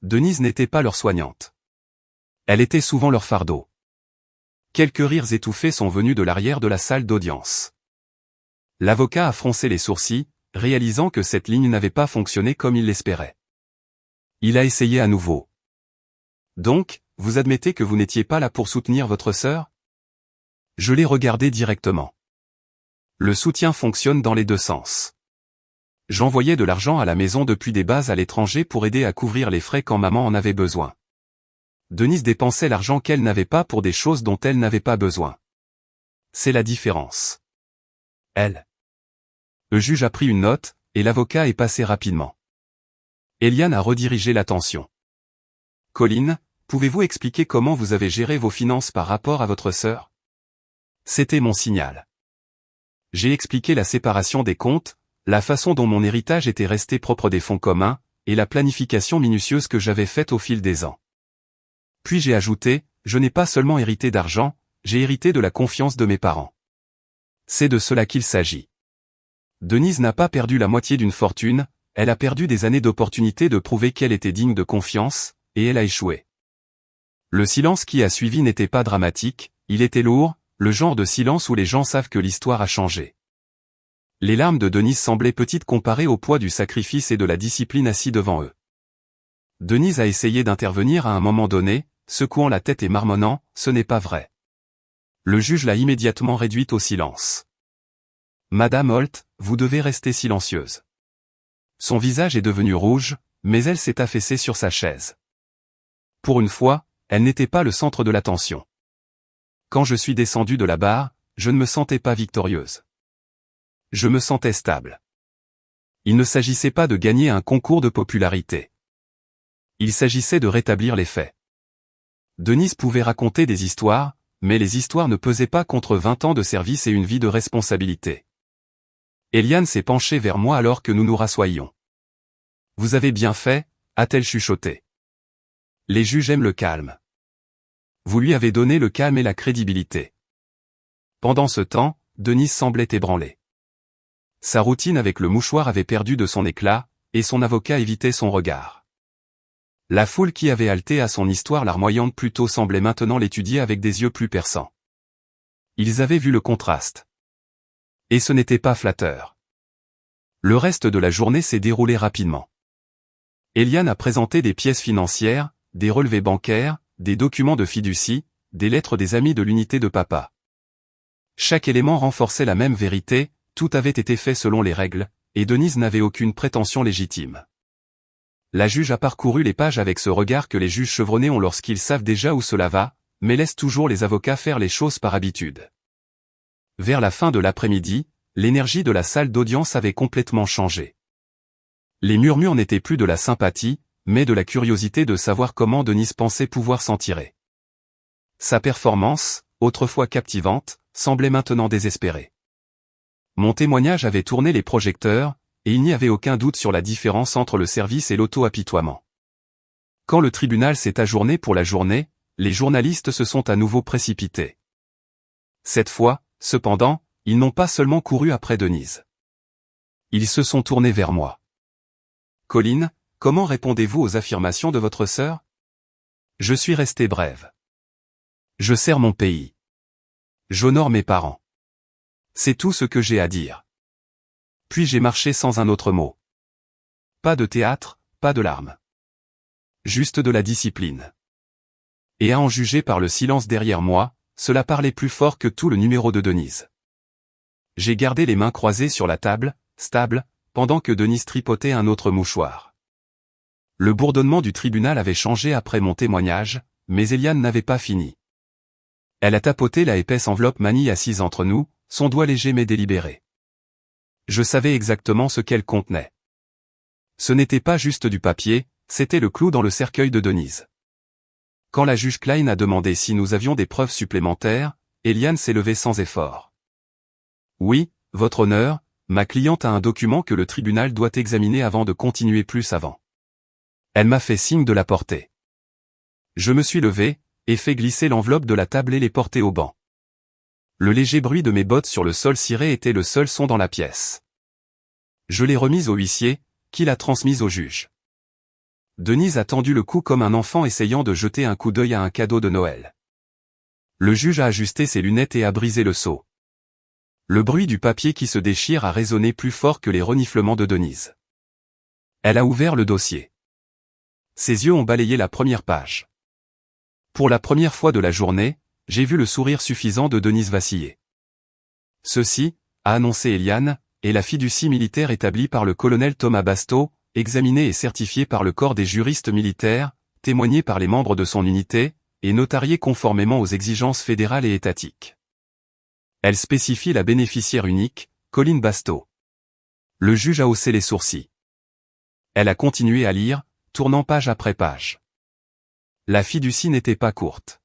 Denise n'était pas leur soignante. Elle était souvent leur fardeau. Quelques rires étouffés sont venus de l'arrière de la salle d'audience. L'avocat a froncé les sourcils, réalisant que cette ligne n'avait pas fonctionné comme il l'espérait. Il a essayé à nouveau. Donc, vous admettez que vous n'étiez pas là pour soutenir votre sœur? Je l'ai regardé directement. Le soutien fonctionne dans les deux sens. J'envoyais de l'argent à la maison depuis des bases à l'étranger pour aider à couvrir les frais quand maman en avait besoin. Denise dépensait l'argent qu'elle n'avait pas pour des choses dont elle n'avait pas besoin. C'est la différence. Elle. Le juge a pris une note, et l'avocat est passé rapidement. Eliane a redirigé l'attention. Colline, pouvez-vous expliquer comment vous avez géré vos finances par rapport à votre sœur? C'était mon signal. J'ai expliqué la séparation des comptes, la façon dont mon héritage était resté propre des fonds communs, et la planification minutieuse que j'avais faite au fil des ans. Puis j'ai ajouté, je n'ai pas seulement hérité d'argent, j'ai hérité de la confiance de mes parents. C'est de cela qu'il s'agit. Denise n'a pas perdu la moitié d'une fortune, elle a perdu des années d'opportunité de prouver qu'elle était digne de confiance, et elle a échoué. Le silence qui a suivi n'était pas dramatique, il était lourd, le genre de silence où les gens savent que l'histoire a changé. Les larmes de Denise semblaient petites comparées au poids du sacrifice et de la discipline assis devant eux. Denise a essayé d'intervenir à un moment donné, secouant la tête et marmonnant, « Ce n'est pas vrai ». Le juge l'a immédiatement réduite au silence. « Madame Holt, vous devez rester silencieuse. » Son visage est devenu rouge, mais elle s'est affaissée sur sa chaise. Pour une fois, elle n'était pas le centre de l'attention. Quand je suis descendu de la barre, je ne me sentais pas victorieuse. Je me sentais stable. Il ne s'agissait pas de gagner un concours de popularité. Il s'agissait de rétablir les faits. Denise pouvait raconter des histoires, mais les histoires ne pesaient pas contre 20 ans de service et une vie de responsabilité. Eliane s'est penchée vers moi alors que nous nous rassoyions. « Vous avez bien fait », a-t-elle chuchoté. « Les juges aiment le calme. Vous lui avez donné le calme et la crédibilité. » Pendant ce temps, Denise semblait ébranlée. Sa routine avec le mouchoir avait perdu de son éclat, et son avocat évitait son regard. La foule qui avait haleté à son histoire larmoyante plus tôt semblait maintenant l'étudier avec des yeux plus perçants. Ils avaient vu le contraste. Et ce n'était pas flatteur. Le reste de la journée s'est déroulé rapidement. Eliane a présenté des pièces financières, des relevés bancaires, des documents de fiducie, des lettres des amis de l'unité de papa. Chaque élément renforçait la même vérité, tout avait été fait selon les règles, et Denise n'avait aucune prétention légitime. La juge a parcouru les pages avec ce regard que les juges chevronnés ont lorsqu'ils savent déjà où cela va, mais laissent toujours les avocats faire les choses par habitude. Vers la fin de l'après-midi, l'énergie de la salle d'audience avait complètement changé. Les murmures n'étaient plus de la sympathie, mais de la curiosité de savoir comment Denise pensait pouvoir s'en tirer. Sa performance, autrefois captivante, semblait maintenant désespérée. Mon témoignage avait tourné les projecteurs, et il n'y avait aucun doute sur la différence entre le service et l'auto-apitoiement. Quand le tribunal s'est ajourné pour la journée, les journalistes se sont à nouveau précipités. Cette fois, cependant, ils n'ont pas seulement couru après Denise. Ils se sont tournés vers moi. « Colline, comment répondez-vous aux affirmations de votre sœur ?» Je suis resté brève. Je sers mon pays. J'honore mes parents. C'est tout ce que j'ai à dire. Puis j'ai marché sans un autre mot. Pas de théâtre, pas de larmes. Juste de la discipline. Et à en juger par le silence derrière moi, cela parlait plus fort que tout le numéro de Denise. J'ai gardé les mains croisées sur la table, stable, pendant que Denise tripotait un autre mouchoir. Le bourdonnement du tribunal avait changé après mon témoignage, mais Eliane n'avait pas fini. Elle a tapoté la épaisse enveloppe manie assise entre nous, son doigt léger mais délibéré. Je savais exactement ce qu'elle contenait. Ce n'était pas juste du papier, c'était le clou dans le cercueil de Denise. Quand la juge Klein a demandé si nous avions des preuves supplémentaires, Eliane s'est levée sans effort. « Oui, votre honneur, ma cliente a un document que le tribunal doit examiner avant de continuer plus avant. » Elle m'a fait signe de la porter. Je me suis levé, et fait glisser l'enveloppe de la table et les porter au banc. Le léger bruit de mes bottes sur le sol ciré était le seul son dans la pièce. Je l'ai remise au huissier, qui l'a transmise au juge. Denise a tendu le cou comme un enfant essayant de jeter un coup d'œil à un cadeau de Noël. Le juge a ajusté ses lunettes et a brisé le sceau. Le bruit du papier qui se déchire a résonné plus fort que les reniflements de Denise. Elle a ouvert le dossier. Ses yeux ont balayé la première page. Pour la première fois de la journée, j'ai vu le sourire suffisant de Denise vaciller. Ceci, a annoncé Eliane, est la fiducie militaire établie par le colonel Thomas Basteau, examinée et certifiée par le corps des juristes militaires, témoignée par les membres de son unité, et notariée conformément aux exigences fédérales et étatiques. Elle spécifie la bénéficiaire unique, Colline Basteau. Le juge a haussé les sourcils. Elle a continué à lire, tournant page après page. La fiducie n'était pas courte.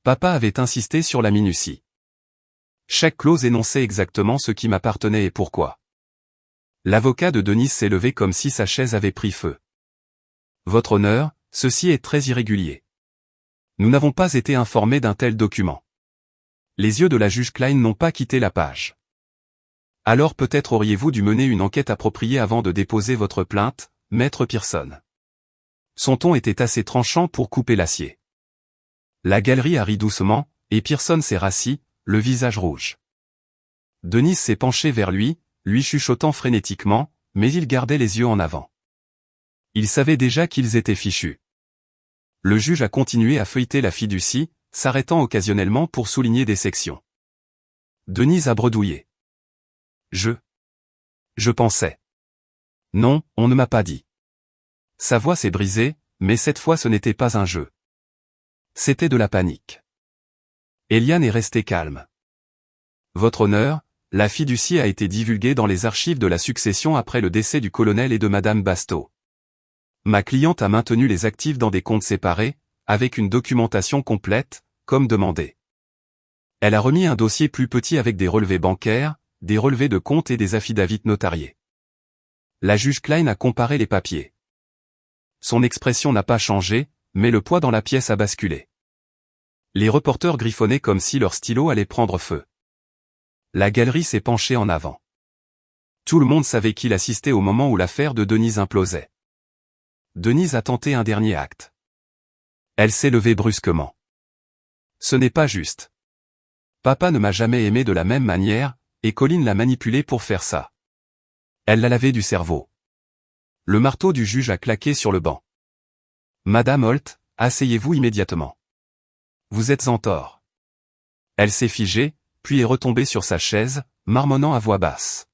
Papa avait insisté sur la minutie. Chaque clause énonçait exactement ce qui m'appartenait et pourquoi. L'avocat de Denise s'est levé comme si sa chaise avait pris feu. Votre honneur, ceci est très irrégulier. Nous n'avons pas été informés d'un tel document. Les yeux de la juge Klein n'ont pas quitté la page. Alors peut-être auriez-vous dû mener une enquête appropriée avant de déposer votre plainte, maître Pearson. Son ton était assez tranchant pour couper l'acier. La galerie a ri doucement, et Pearson s'est rassis, le visage rouge. Denise s'est penchée vers lui chuchotant frénétiquement, mais il gardait les yeux en avant. Il savait déjà qu'ils étaient fichus. Le juge a continué à feuilleter la fiducie, s'arrêtant occasionnellement pour souligner des sections. Denise a bredouillé. Je pensais. Non, on ne m'a pas dit. Sa voix s'est brisée, mais cette fois ce n'était pas un jeu. C'était de la panique. Eliane est restée calme. Votre honneur, la fiducie a été divulguée dans les archives de la succession après le décès du colonel et de madame Basto. Ma cliente a maintenu les actifs dans des comptes séparés, avec une documentation complète, comme demandé. Elle a remis un dossier plus petit avec des relevés bancaires, des relevés de comptes et des affidavits notariés. La juge Klein a comparé les papiers. Son expression n'a pas changé, mais le poids dans la pièce a basculé. Les reporters griffonnaient comme si leur stylo allait prendre feu. La galerie s'est penchée en avant. Tout le monde savait qu'il assistait au moment où l'affaire de Denise implosait. Denise a tenté un dernier acte. Elle s'est levée brusquement. Ce n'est pas juste. Papa ne m'a jamais aimé de la même manière, et Colline l'a manipulé pour faire ça. Elle l'a lavé du cerveau. Le marteau du juge a claqué sur le banc. Madame Holt, asseyez-vous immédiatement. Vous êtes en tort. Elle s'est figée, puis est retombée sur sa chaise, marmonnant à voix basse.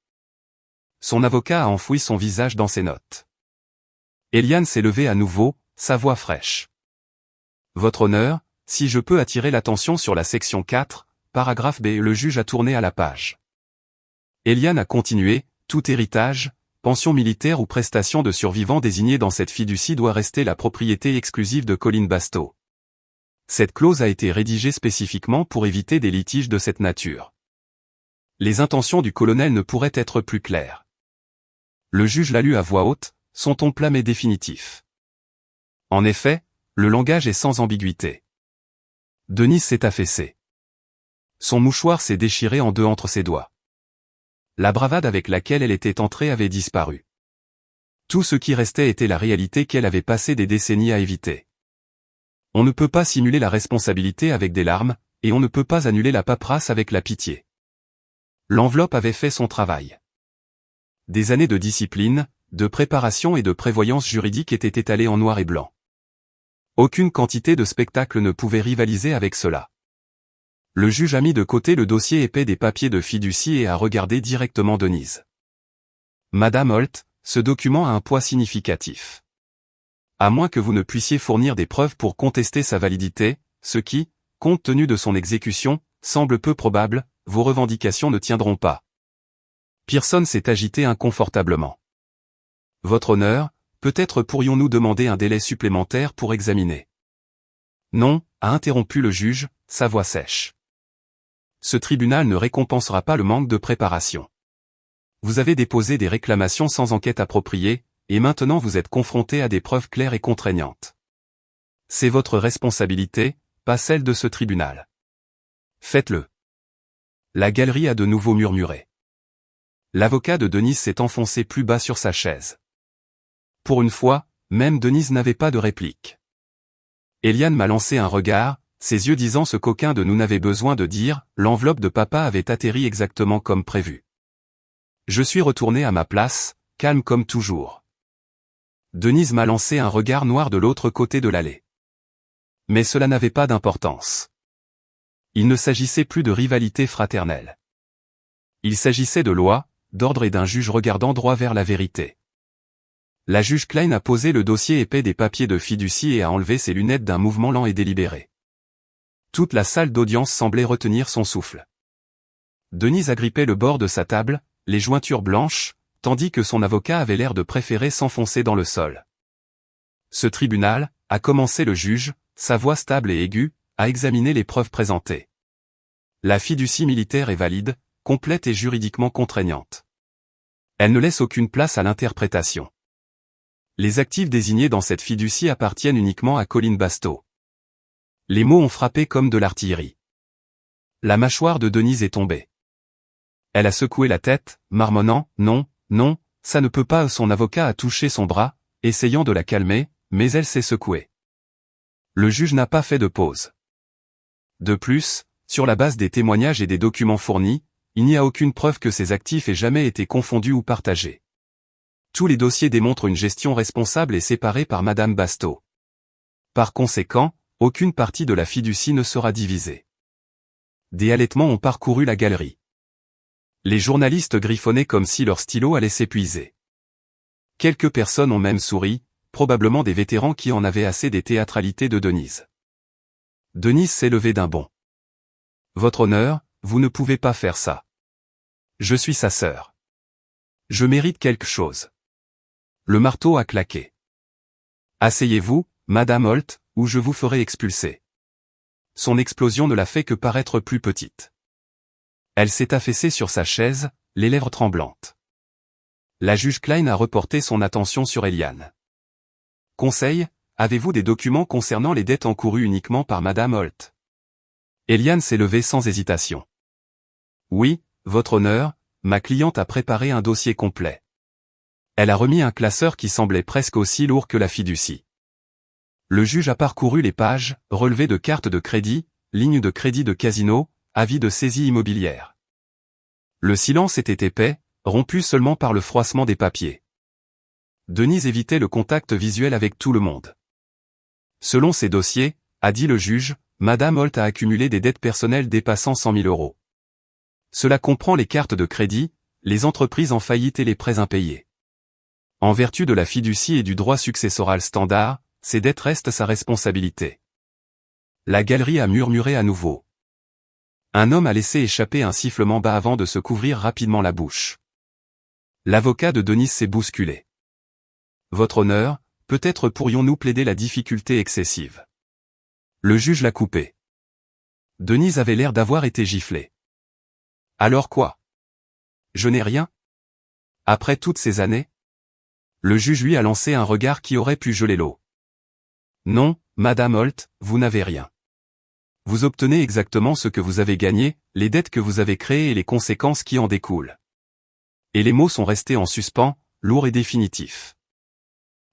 Son avocat a enfoui son visage dans ses notes. Eliane s'est levée à nouveau, sa voix fraîche. Votre honneur, si je peux attirer l'attention sur la section 4, paragraphe B, le juge a tourné à la page. Eliane a continué, tout héritage, pension militaire ou prestation de survivant désigné dans cette fiducie doit rester la propriété exclusive de Colline Basto. Cette clause a été rédigée spécifiquement pour éviter des litiges de cette nature. Les intentions du colonel ne pourraient être plus claires. Le juge l'a lu à voix haute, son ton plat mais définitif. En effet, le langage est sans ambiguïté. Denise s'est affaissée. Son mouchoir s'est déchiré en deux entre ses doigts. La bravade avec laquelle elle était entrée avait disparu. Tout ce qui restait était la réalité qu'elle avait passé des décennies à éviter. On ne peut pas simuler la responsabilité avec des larmes, et on ne peut pas annuler la paperasse avec la pitié. L'enveloppe avait fait son travail. Des années de discipline, de préparation et de prévoyance juridique étaient étalées en noir et blanc. Aucune quantité de spectacle ne pouvait rivaliser avec cela. Le juge a mis de côté le dossier épais des papiers de fiducie et a regardé directement Denise. Madame Holt, ce document a un poids significatif. À moins que vous ne puissiez fournir des preuves pour contester sa validité, ce qui, compte tenu de son exécution, semble peu probable, vos revendications ne tiendront pas. Pearson s'est agité inconfortablement. Votre honneur, peut-être pourrions-nous demander un délai supplémentaire pour examiner. Non, a interrompu le juge, sa voix sèche. Ce tribunal ne récompensera pas le manque de préparation. Vous avez déposé des réclamations sans enquête appropriée, et maintenant vous êtes confronté à des preuves claires et contraignantes. C'est votre responsabilité, pas celle de ce tribunal. Faites-le. La galerie a de nouveau murmuré. L'avocat de Denise s'est enfoncé plus bas sur sa chaise. Pour une fois, même Denise n'avait pas de réplique. Eliane m'a lancé un regard, ses yeux disant ce qu'aucun de nous n'avait besoin de dire, l'enveloppe de papa avait atterri exactement comme prévu. Je suis retourné à ma place, calme comme toujours. Denise m'a lancé un regard noir de l'autre côté de l'allée. Mais cela n'avait pas d'importance. Il ne s'agissait plus de rivalité fraternelle. Il s'agissait de loi, d'ordre et d'un juge regardant droit vers la vérité. La juge Klein a posé le dossier épais des papiers de fiducie et a enlevé ses lunettes d'un mouvement lent et délibéré. Toute la salle d'audience semblait retenir son souffle. Denise agrippait le bord de sa table, les jointures blanches, tandis que son avocat avait l'air de préférer s'enfoncer dans le sol. Ce tribunal, a commencé le juge, sa voix stable et aiguë, a examiné les preuves présentées. La fiducie militaire est valide, complète et juridiquement contraignante. Elle ne laisse aucune place à l'interprétation. Les actifs désignés dans cette fiducie appartiennent uniquement à Colline Basto. Les mots ont frappé comme de l'artillerie. La mâchoire de Denise est tombée. Elle a secoué la tête, marmonnant « Non, non, ça ne peut pas ». Son avocat a touché son bras, essayant de la calmer, mais elle s'est secouée. Le juge n'a pas fait de pause. De plus, sur la base des témoignages et des documents fournis, il n'y a aucune preuve que ces actifs aient jamais été confondus ou partagés. Tous les dossiers démontrent une gestion responsable et séparée par Madame Basto. Par conséquent, aucune partie de la fiducie ne sera divisée. Des halètements ont parcouru la galerie. Les journalistes griffonnaient comme si leur stylo allait s'épuiser. Quelques personnes ont même souri, probablement des vétérans qui en avaient assez des théâtralités de Denise. Denise s'est levée d'un bond. Votre honneur, vous ne pouvez pas faire ça. Je suis sa sœur. Je mérite quelque chose. Le marteau a claqué. Asseyez-vous, Madame Holt, ou je vous ferai expulser. Son explosion ne l'a fait que paraître plus petite. Elle s'est affaissée sur sa chaise, les lèvres tremblantes. La juge Klein a reporté son attention sur Eliane. Conseil, avez-vous des documents concernant les dettes encourues uniquement par Madame Holt? Eliane s'est levée sans hésitation. Oui, votre honneur, ma cliente a préparé un dossier complet. Elle a remis un classeur qui semblait presque aussi lourd que la fiducie. Le juge a parcouru les pages, relevés de cartes de crédit, lignes de crédit de casino, avis de saisie immobilière. Le silence était épais, rompu seulement par le froissement des papiers. Denise évitait le contact visuel avec tout le monde. Selon ces dossiers, a dit le juge, Madame Holt a accumulé des dettes personnelles dépassant 100 000 euros. Cela comprend les cartes de crédit, les entreprises en faillite et les prêts impayés. En vertu de la fiducie et du droit successoral standard, ces dettes restent sa responsabilité. La galerie a murmuré à nouveau. Un homme a laissé échapper un sifflement bas avant de se couvrir rapidement la bouche. L'avocat de Denise s'est bousculé. Votre honneur, peut-être pourrions-nous plaider la difficulté excessive. Le juge l'a coupé. Denise avait l'air d'avoir été giflée. Alors quoi? Je n'ai rien? Après toutes ces années? Le juge lui a lancé un regard qui aurait pu geler l'eau. Non, Madame Holt, vous n'avez rien. Vous obtenez exactement ce que vous avez gagné, les dettes que vous avez créées et les conséquences qui en découlent. Et les mots sont restés en suspens, lourds et définitifs.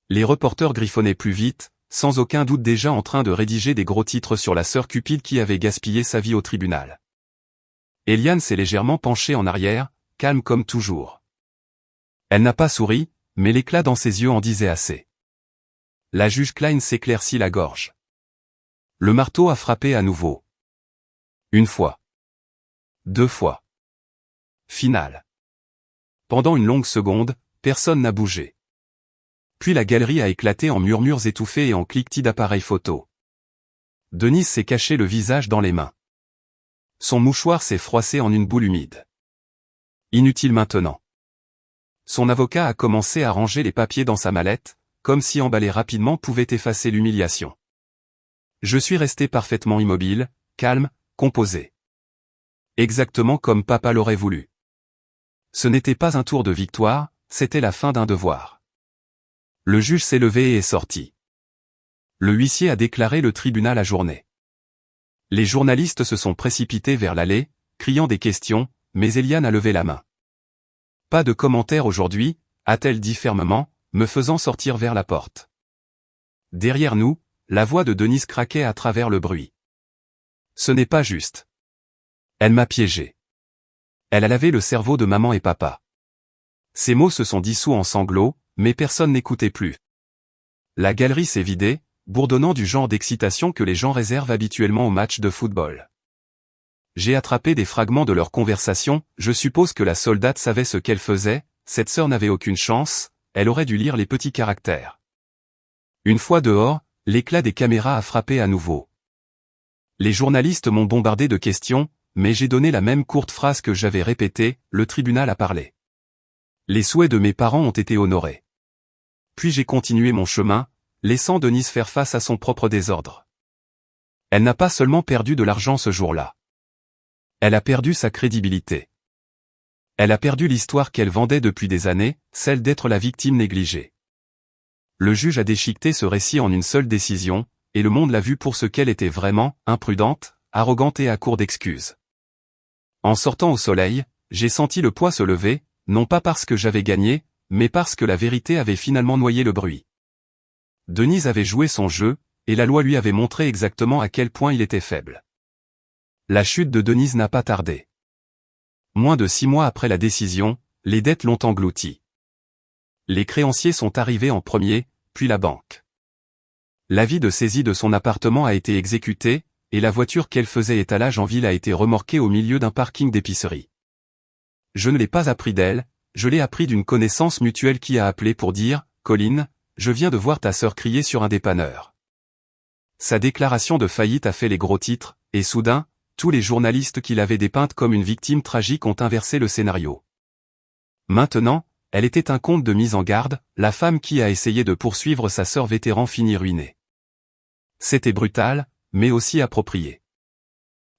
Les reporters griffonnaient plus vite, sans aucun doute déjà en train de rédiger des gros titres sur la sœur cupide qui avait gaspillé sa vie au tribunal. Eliane s'est légèrement penchée en arrière, calme comme toujours. Elle n'a pas souri, mais l'éclat dans ses yeux en disait assez. La juge Klein s'éclaircit la gorge. Le marteau a frappé à nouveau. Une fois. 2 fois. Finale. Pendant une longue seconde, personne n'a bougé. Puis la galerie a éclaté en murmures étouffés et en cliquetis d'appareils photo. Denise s'est caché le visage dans les mains. Son mouchoir s'est froissé en une boule humide. Inutile maintenant. Son avocat a commencé à ranger les papiers dans sa mallette, comme si emballer rapidement pouvait effacer l'humiliation. Je suis resté parfaitement immobile, calme, composé. Exactement comme papa l'aurait voulu. Ce n'était pas un tour de victoire, c'était la fin d'un devoir. Le juge s'est levé et est sorti. Le huissier a déclaré le tribunal ajourné. Les journalistes se sont précipités vers l'allée, criant des questions, mais Eliane a levé la main. Pas de commentaire aujourd'hui, a-t-elle dit fermement, me faisant sortir vers la porte. Derrière nous, la voix de Denise craquait à travers le bruit. Ce n'est pas juste. Elle m'a piégé. Elle a lavé le cerveau de maman et papa. Ces mots se sont dissous en sanglots, mais personne n'écoutait plus. La galerie s'est vidée, bourdonnant du genre d'excitation que les gens réservent habituellement aux matchs de football. J'ai attrapé des fragments de leur conversation, je suppose que la soldate savait ce qu'elle faisait, cette sœur n'avait aucune chance, elle aurait dû lire les petits caractères. Une fois dehors, l'éclat des caméras a frappé à nouveau. Les journalistes m'ont bombardé de questions, mais j'ai donné la même courte phrase que j'avais répétée, le tribunal a parlé. Les souhaits de mes parents ont été honorés. Puis j'ai continué mon chemin, laissant Denise faire face à son propre désordre. Elle n'a pas seulement perdu de l'argent ce jour-là. Elle a perdu sa crédibilité. Elle a perdu l'histoire qu'elle vendait depuis des années, celle d'être la victime négligée. Le juge a déchiqueté ce récit en une seule décision, et le monde l'a vue pour ce qu'elle était vraiment, imprudente, arrogante et à court d'excuses. En sortant au soleil, j'ai senti le poids se lever, non pas parce que j'avais gagné, mais parce que la vérité avait finalement noyé le bruit. Denise avait joué son jeu, et la loi lui avait montré exactement à quel point il était faible. La chute de Denise n'a pas tardé. Moins de 6 mois après la décision, les dettes l'ont engloutie. Les créanciers sont arrivés en premier, puis la banque. L'avis de saisie de son appartement a été exécuté, et la voiture qu'elle faisait étalage en ville a été remorquée au milieu d'un parking d'épicerie. Je ne l'ai pas appris d'elle, je l'ai appris d'une connaissance mutuelle qui a appelé pour dire « Colline, je viens de voir ta sœur crier sur un dépanneur ». Sa déclaration de faillite a fait les gros titres, et soudain, tous les journalistes qui l'avaient dépeinte comme une victime tragique ont inversé le scénario. Maintenant, elle était un conte de mise en garde, la femme qui a essayé de poursuivre sa sœur vétéran finit ruinée. C'était brutal, mais aussi approprié.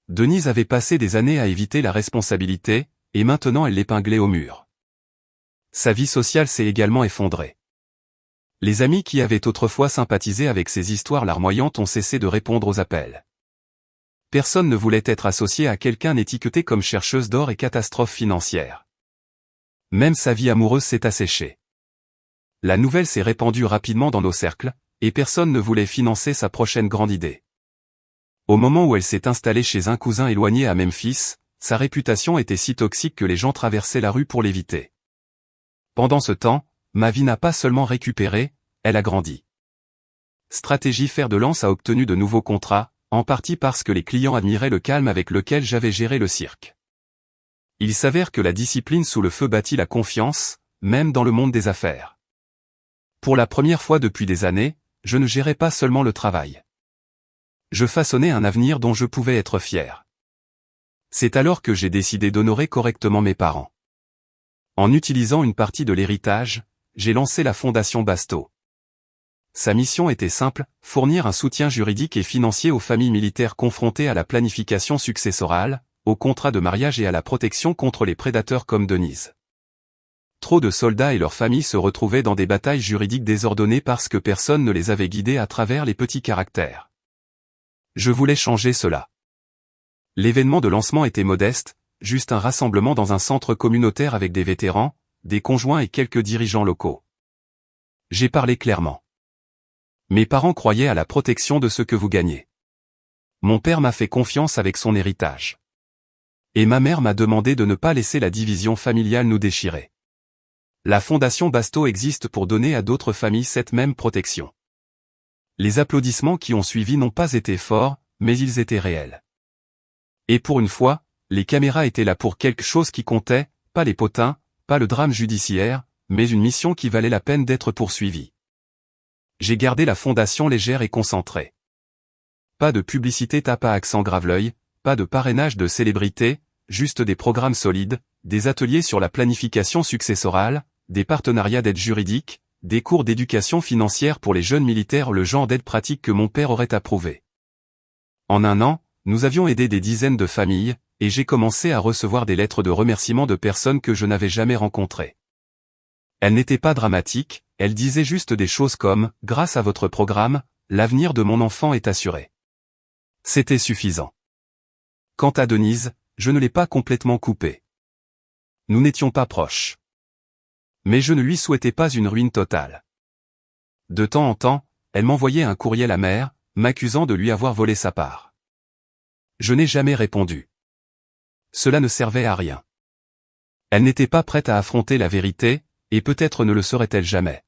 Denise avait passé des années à éviter la responsabilité, et maintenant elle l'épinglait au mur. Sa vie sociale s'est également effondrée. Les amis qui avaient autrefois sympathisé avec ces histoires larmoyantes ont cessé de répondre aux appels. Personne ne voulait être associé à quelqu'un étiqueté comme chercheuse d'or et catastrophe financière. Même sa vie amoureuse s'est asséchée. La nouvelle s'est répandue rapidement dans nos cercles, et personne ne voulait financer sa prochaine grande idée. Au moment où elle s'est installée chez un cousin éloigné à Memphis, sa réputation était si toxique que les gens traversaient la rue pour l'éviter. Pendant ce temps, ma vie n'a pas seulement récupéré, elle a grandi. Stratégie fer de lance a obtenu de nouveaux contrats, en partie parce que les clients admiraient le calme avec lequel j'avais géré le cirque. Il s'avère que la discipline sous le feu bâtit la confiance, même dans le monde des affaires. Pour la première fois depuis des années, je ne gérais pas seulement le travail. Je façonnais un avenir dont je pouvais être fier. C'est alors que j'ai décidé d'honorer correctement mes parents. En utilisant une partie de l'héritage, j'ai lancé la Fondation Basto. Sa mission était simple, fournir un soutien juridique et financier aux familles militaires confrontées à la planification successorale, au contrat de mariage et à la protection contre les prédateurs comme Denise. Trop de soldats et leurs familles se retrouvaient dans des batailles juridiques désordonnées parce que personne ne les avait guidés à travers les petits caractères. Je voulais changer cela. L'événement de lancement était modeste, juste un rassemblement dans un centre communautaire avec des vétérans, des conjoints et quelques dirigeants locaux. J'ai parlé clairement. Mes parents croyaient à la protection de ce que vous gagnez. Mon père m'a fait confiance avec son héritage. Et ma mère m'a demandé de ne pas laisser la division familiale nous déchirer. La Fondation Basto existe pour donner à d'autres familles cette même protection. Les applaudissements qui ont suivi n'ont pas été forts, mais ils étaient réels. Et pour une fois, les caméras étaient là pour quelque chose qui comptait, pas les potins, pas le drame judiciaire, mais une mission qui valait la peine d'être poursuivie. J'ai gardé la fondation légère et concentrée. Pas de publicité tape à accent grave-l'œil, pas de parrainage de célébrités, juste des programmes solides, des ateliers sur la planification successorale, des partenariats d'aide juridique, des cours d'éducation financière pour les jeunes militaires, le genre d'aide pratique que mon père aurait approuvé. En un an, nous avions aidé des dizaines de familles, et j'ai commencé à recevoir des lettres de remerciement de personnes que je n'avais jamais rencontrées. Elles n'étaient pas dramatiques, elles disaient juste des choses comme « Grâce à votre programme, l'avenir de mon enfant est assuré ». C'était suffisant. Quant à Denise, je ne l'ai pas complètement coupée. Nous n'étions pas proches. Mais je ne lui souhaitais pas une ruine totale. De temps en temps, elle m'envoyait un courriel amer, m'accusant de lui avoir volé sa part. Je n'ai jamais répondu. Cela ne servait à rien. Elle n'était pas prête à affronter la vérité, et peut-être ne le serait-elle jamais.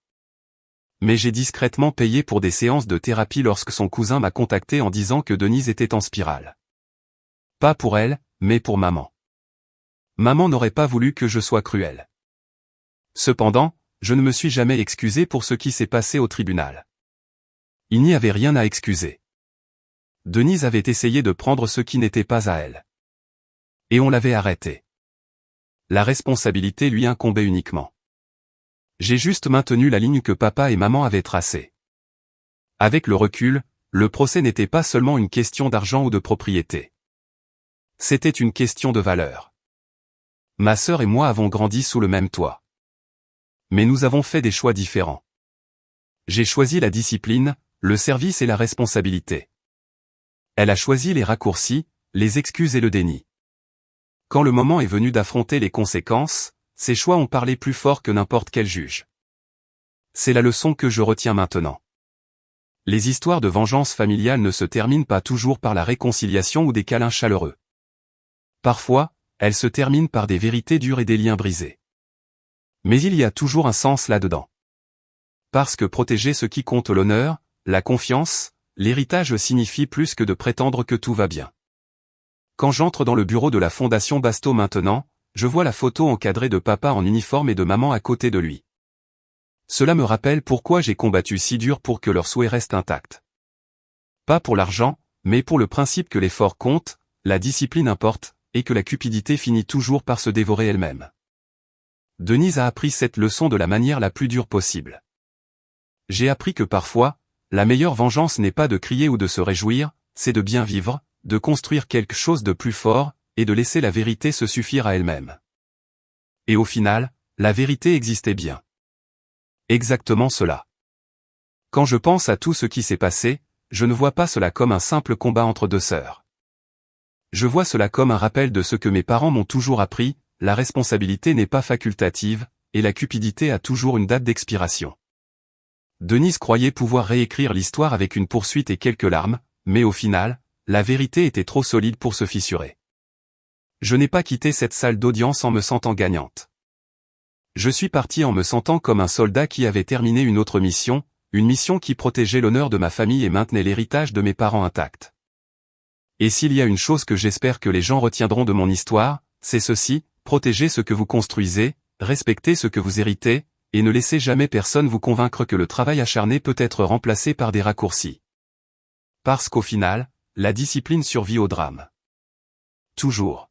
Mais j'ai discrètement payé pour des séances de thérapie lorsque son cousin m'a contacté en disant que Denise était en spirale. Pas pour elle, mais pour maman. Maman n'aurait pas voulu que je sois cruel. Cependant, je ne me suis jamais excusé pour ce qui s'est passé au tribunal. Il n'y avait rien à excuser. Denise avait essayé de prendre ce qui n'était pas à elle. Et on l'avait arrêtée. La responsabilité lui incombait uniquement. J'ai juste maintenu la ligne que papa et maman avaient tracée. Avec le recul, le procès n'était pas seulement une question d'argent ou de propriété. C'était une question de valeur. Ma sœur et moi avons grandi sous le même toit. Mais nous avons fait des choix différents. J'ai choisi la discipline, le service et la responsabilité. Elle a choisi les raccourcis, les excuses et le déni. Quand le moment est venu d'affronter les conséquences, ses choix ont parlé plus fort que n'importe quel juge. C'est la leçon que je retiens maintenant. Les histoires de vengeance familiale ne se terminent pas toujours par la réconciliation ou des câlins chaleureux. Parfois, elles se terminent par des vérités dures et des liens brisés. Mais il y a toujours un sens là-dedans. Parce que protéger ce qui compte, l'honneur, la confiance, l'héritage signifie plus que de prétendre que tout va bien. Quand j'entre dans le bureau de la Fondation Basto maintenant, je vois la photo encadrée de papa en uniforme et de maman à côté de lui. Cela me rappelle pourquoi j'ai combattu si dur pour que leurs souhaits restent intacts. Pas pour l'argent, mais pour le principe que l'effort compte, la discipline importe, et que la cupidité finit toujours par se dévorer elle-même. Denise a appris cette leçon de la manière la plus dure possible. J'ai appris que parfois, la meilleure vengeance n'est pas de crier ou de se réjouir, c'est de bien vivre, de construire quelque chose de plus fort, et de laisser la vérité se suffire à elle-même. Et au final, la vérité existait bien. Exactement cela. Quand je pense à tout ce qui s'est passé, je ne vois pas cela comme un simple combat entre deux sœurs. Je vois cela comme un rappel de ce que mes parents m'ont toujours appris, la responsabilité n'est pas facultative, et la cupidité a toujours une date d'expiration. Denise croyait pouvoir réécrire l'histoire avec une poursuite et quelques larmes, mais au final, la vérité était trop solide pour se fissurer. Je n'ai pas quitté cette salle d'audience en me sentant gagnante. Je suis parti en me sentant comme un soldat qui avait terminé une autre mission, une mission qui protégeait l'honneur de ma famille et maintenait l'héritage de mes parents intact. Et s'il y a une chose que j'espère que les gens retiendront de mon histoire, c'est ceci: protégez ce que vous construisez, respectez ce que vous héritez, et ne laissez jamais personne vous convaincre que le travail acharné peut être remplacé par des raccourcis. Parce qu'au final, la discipline survit au drame. Toujours.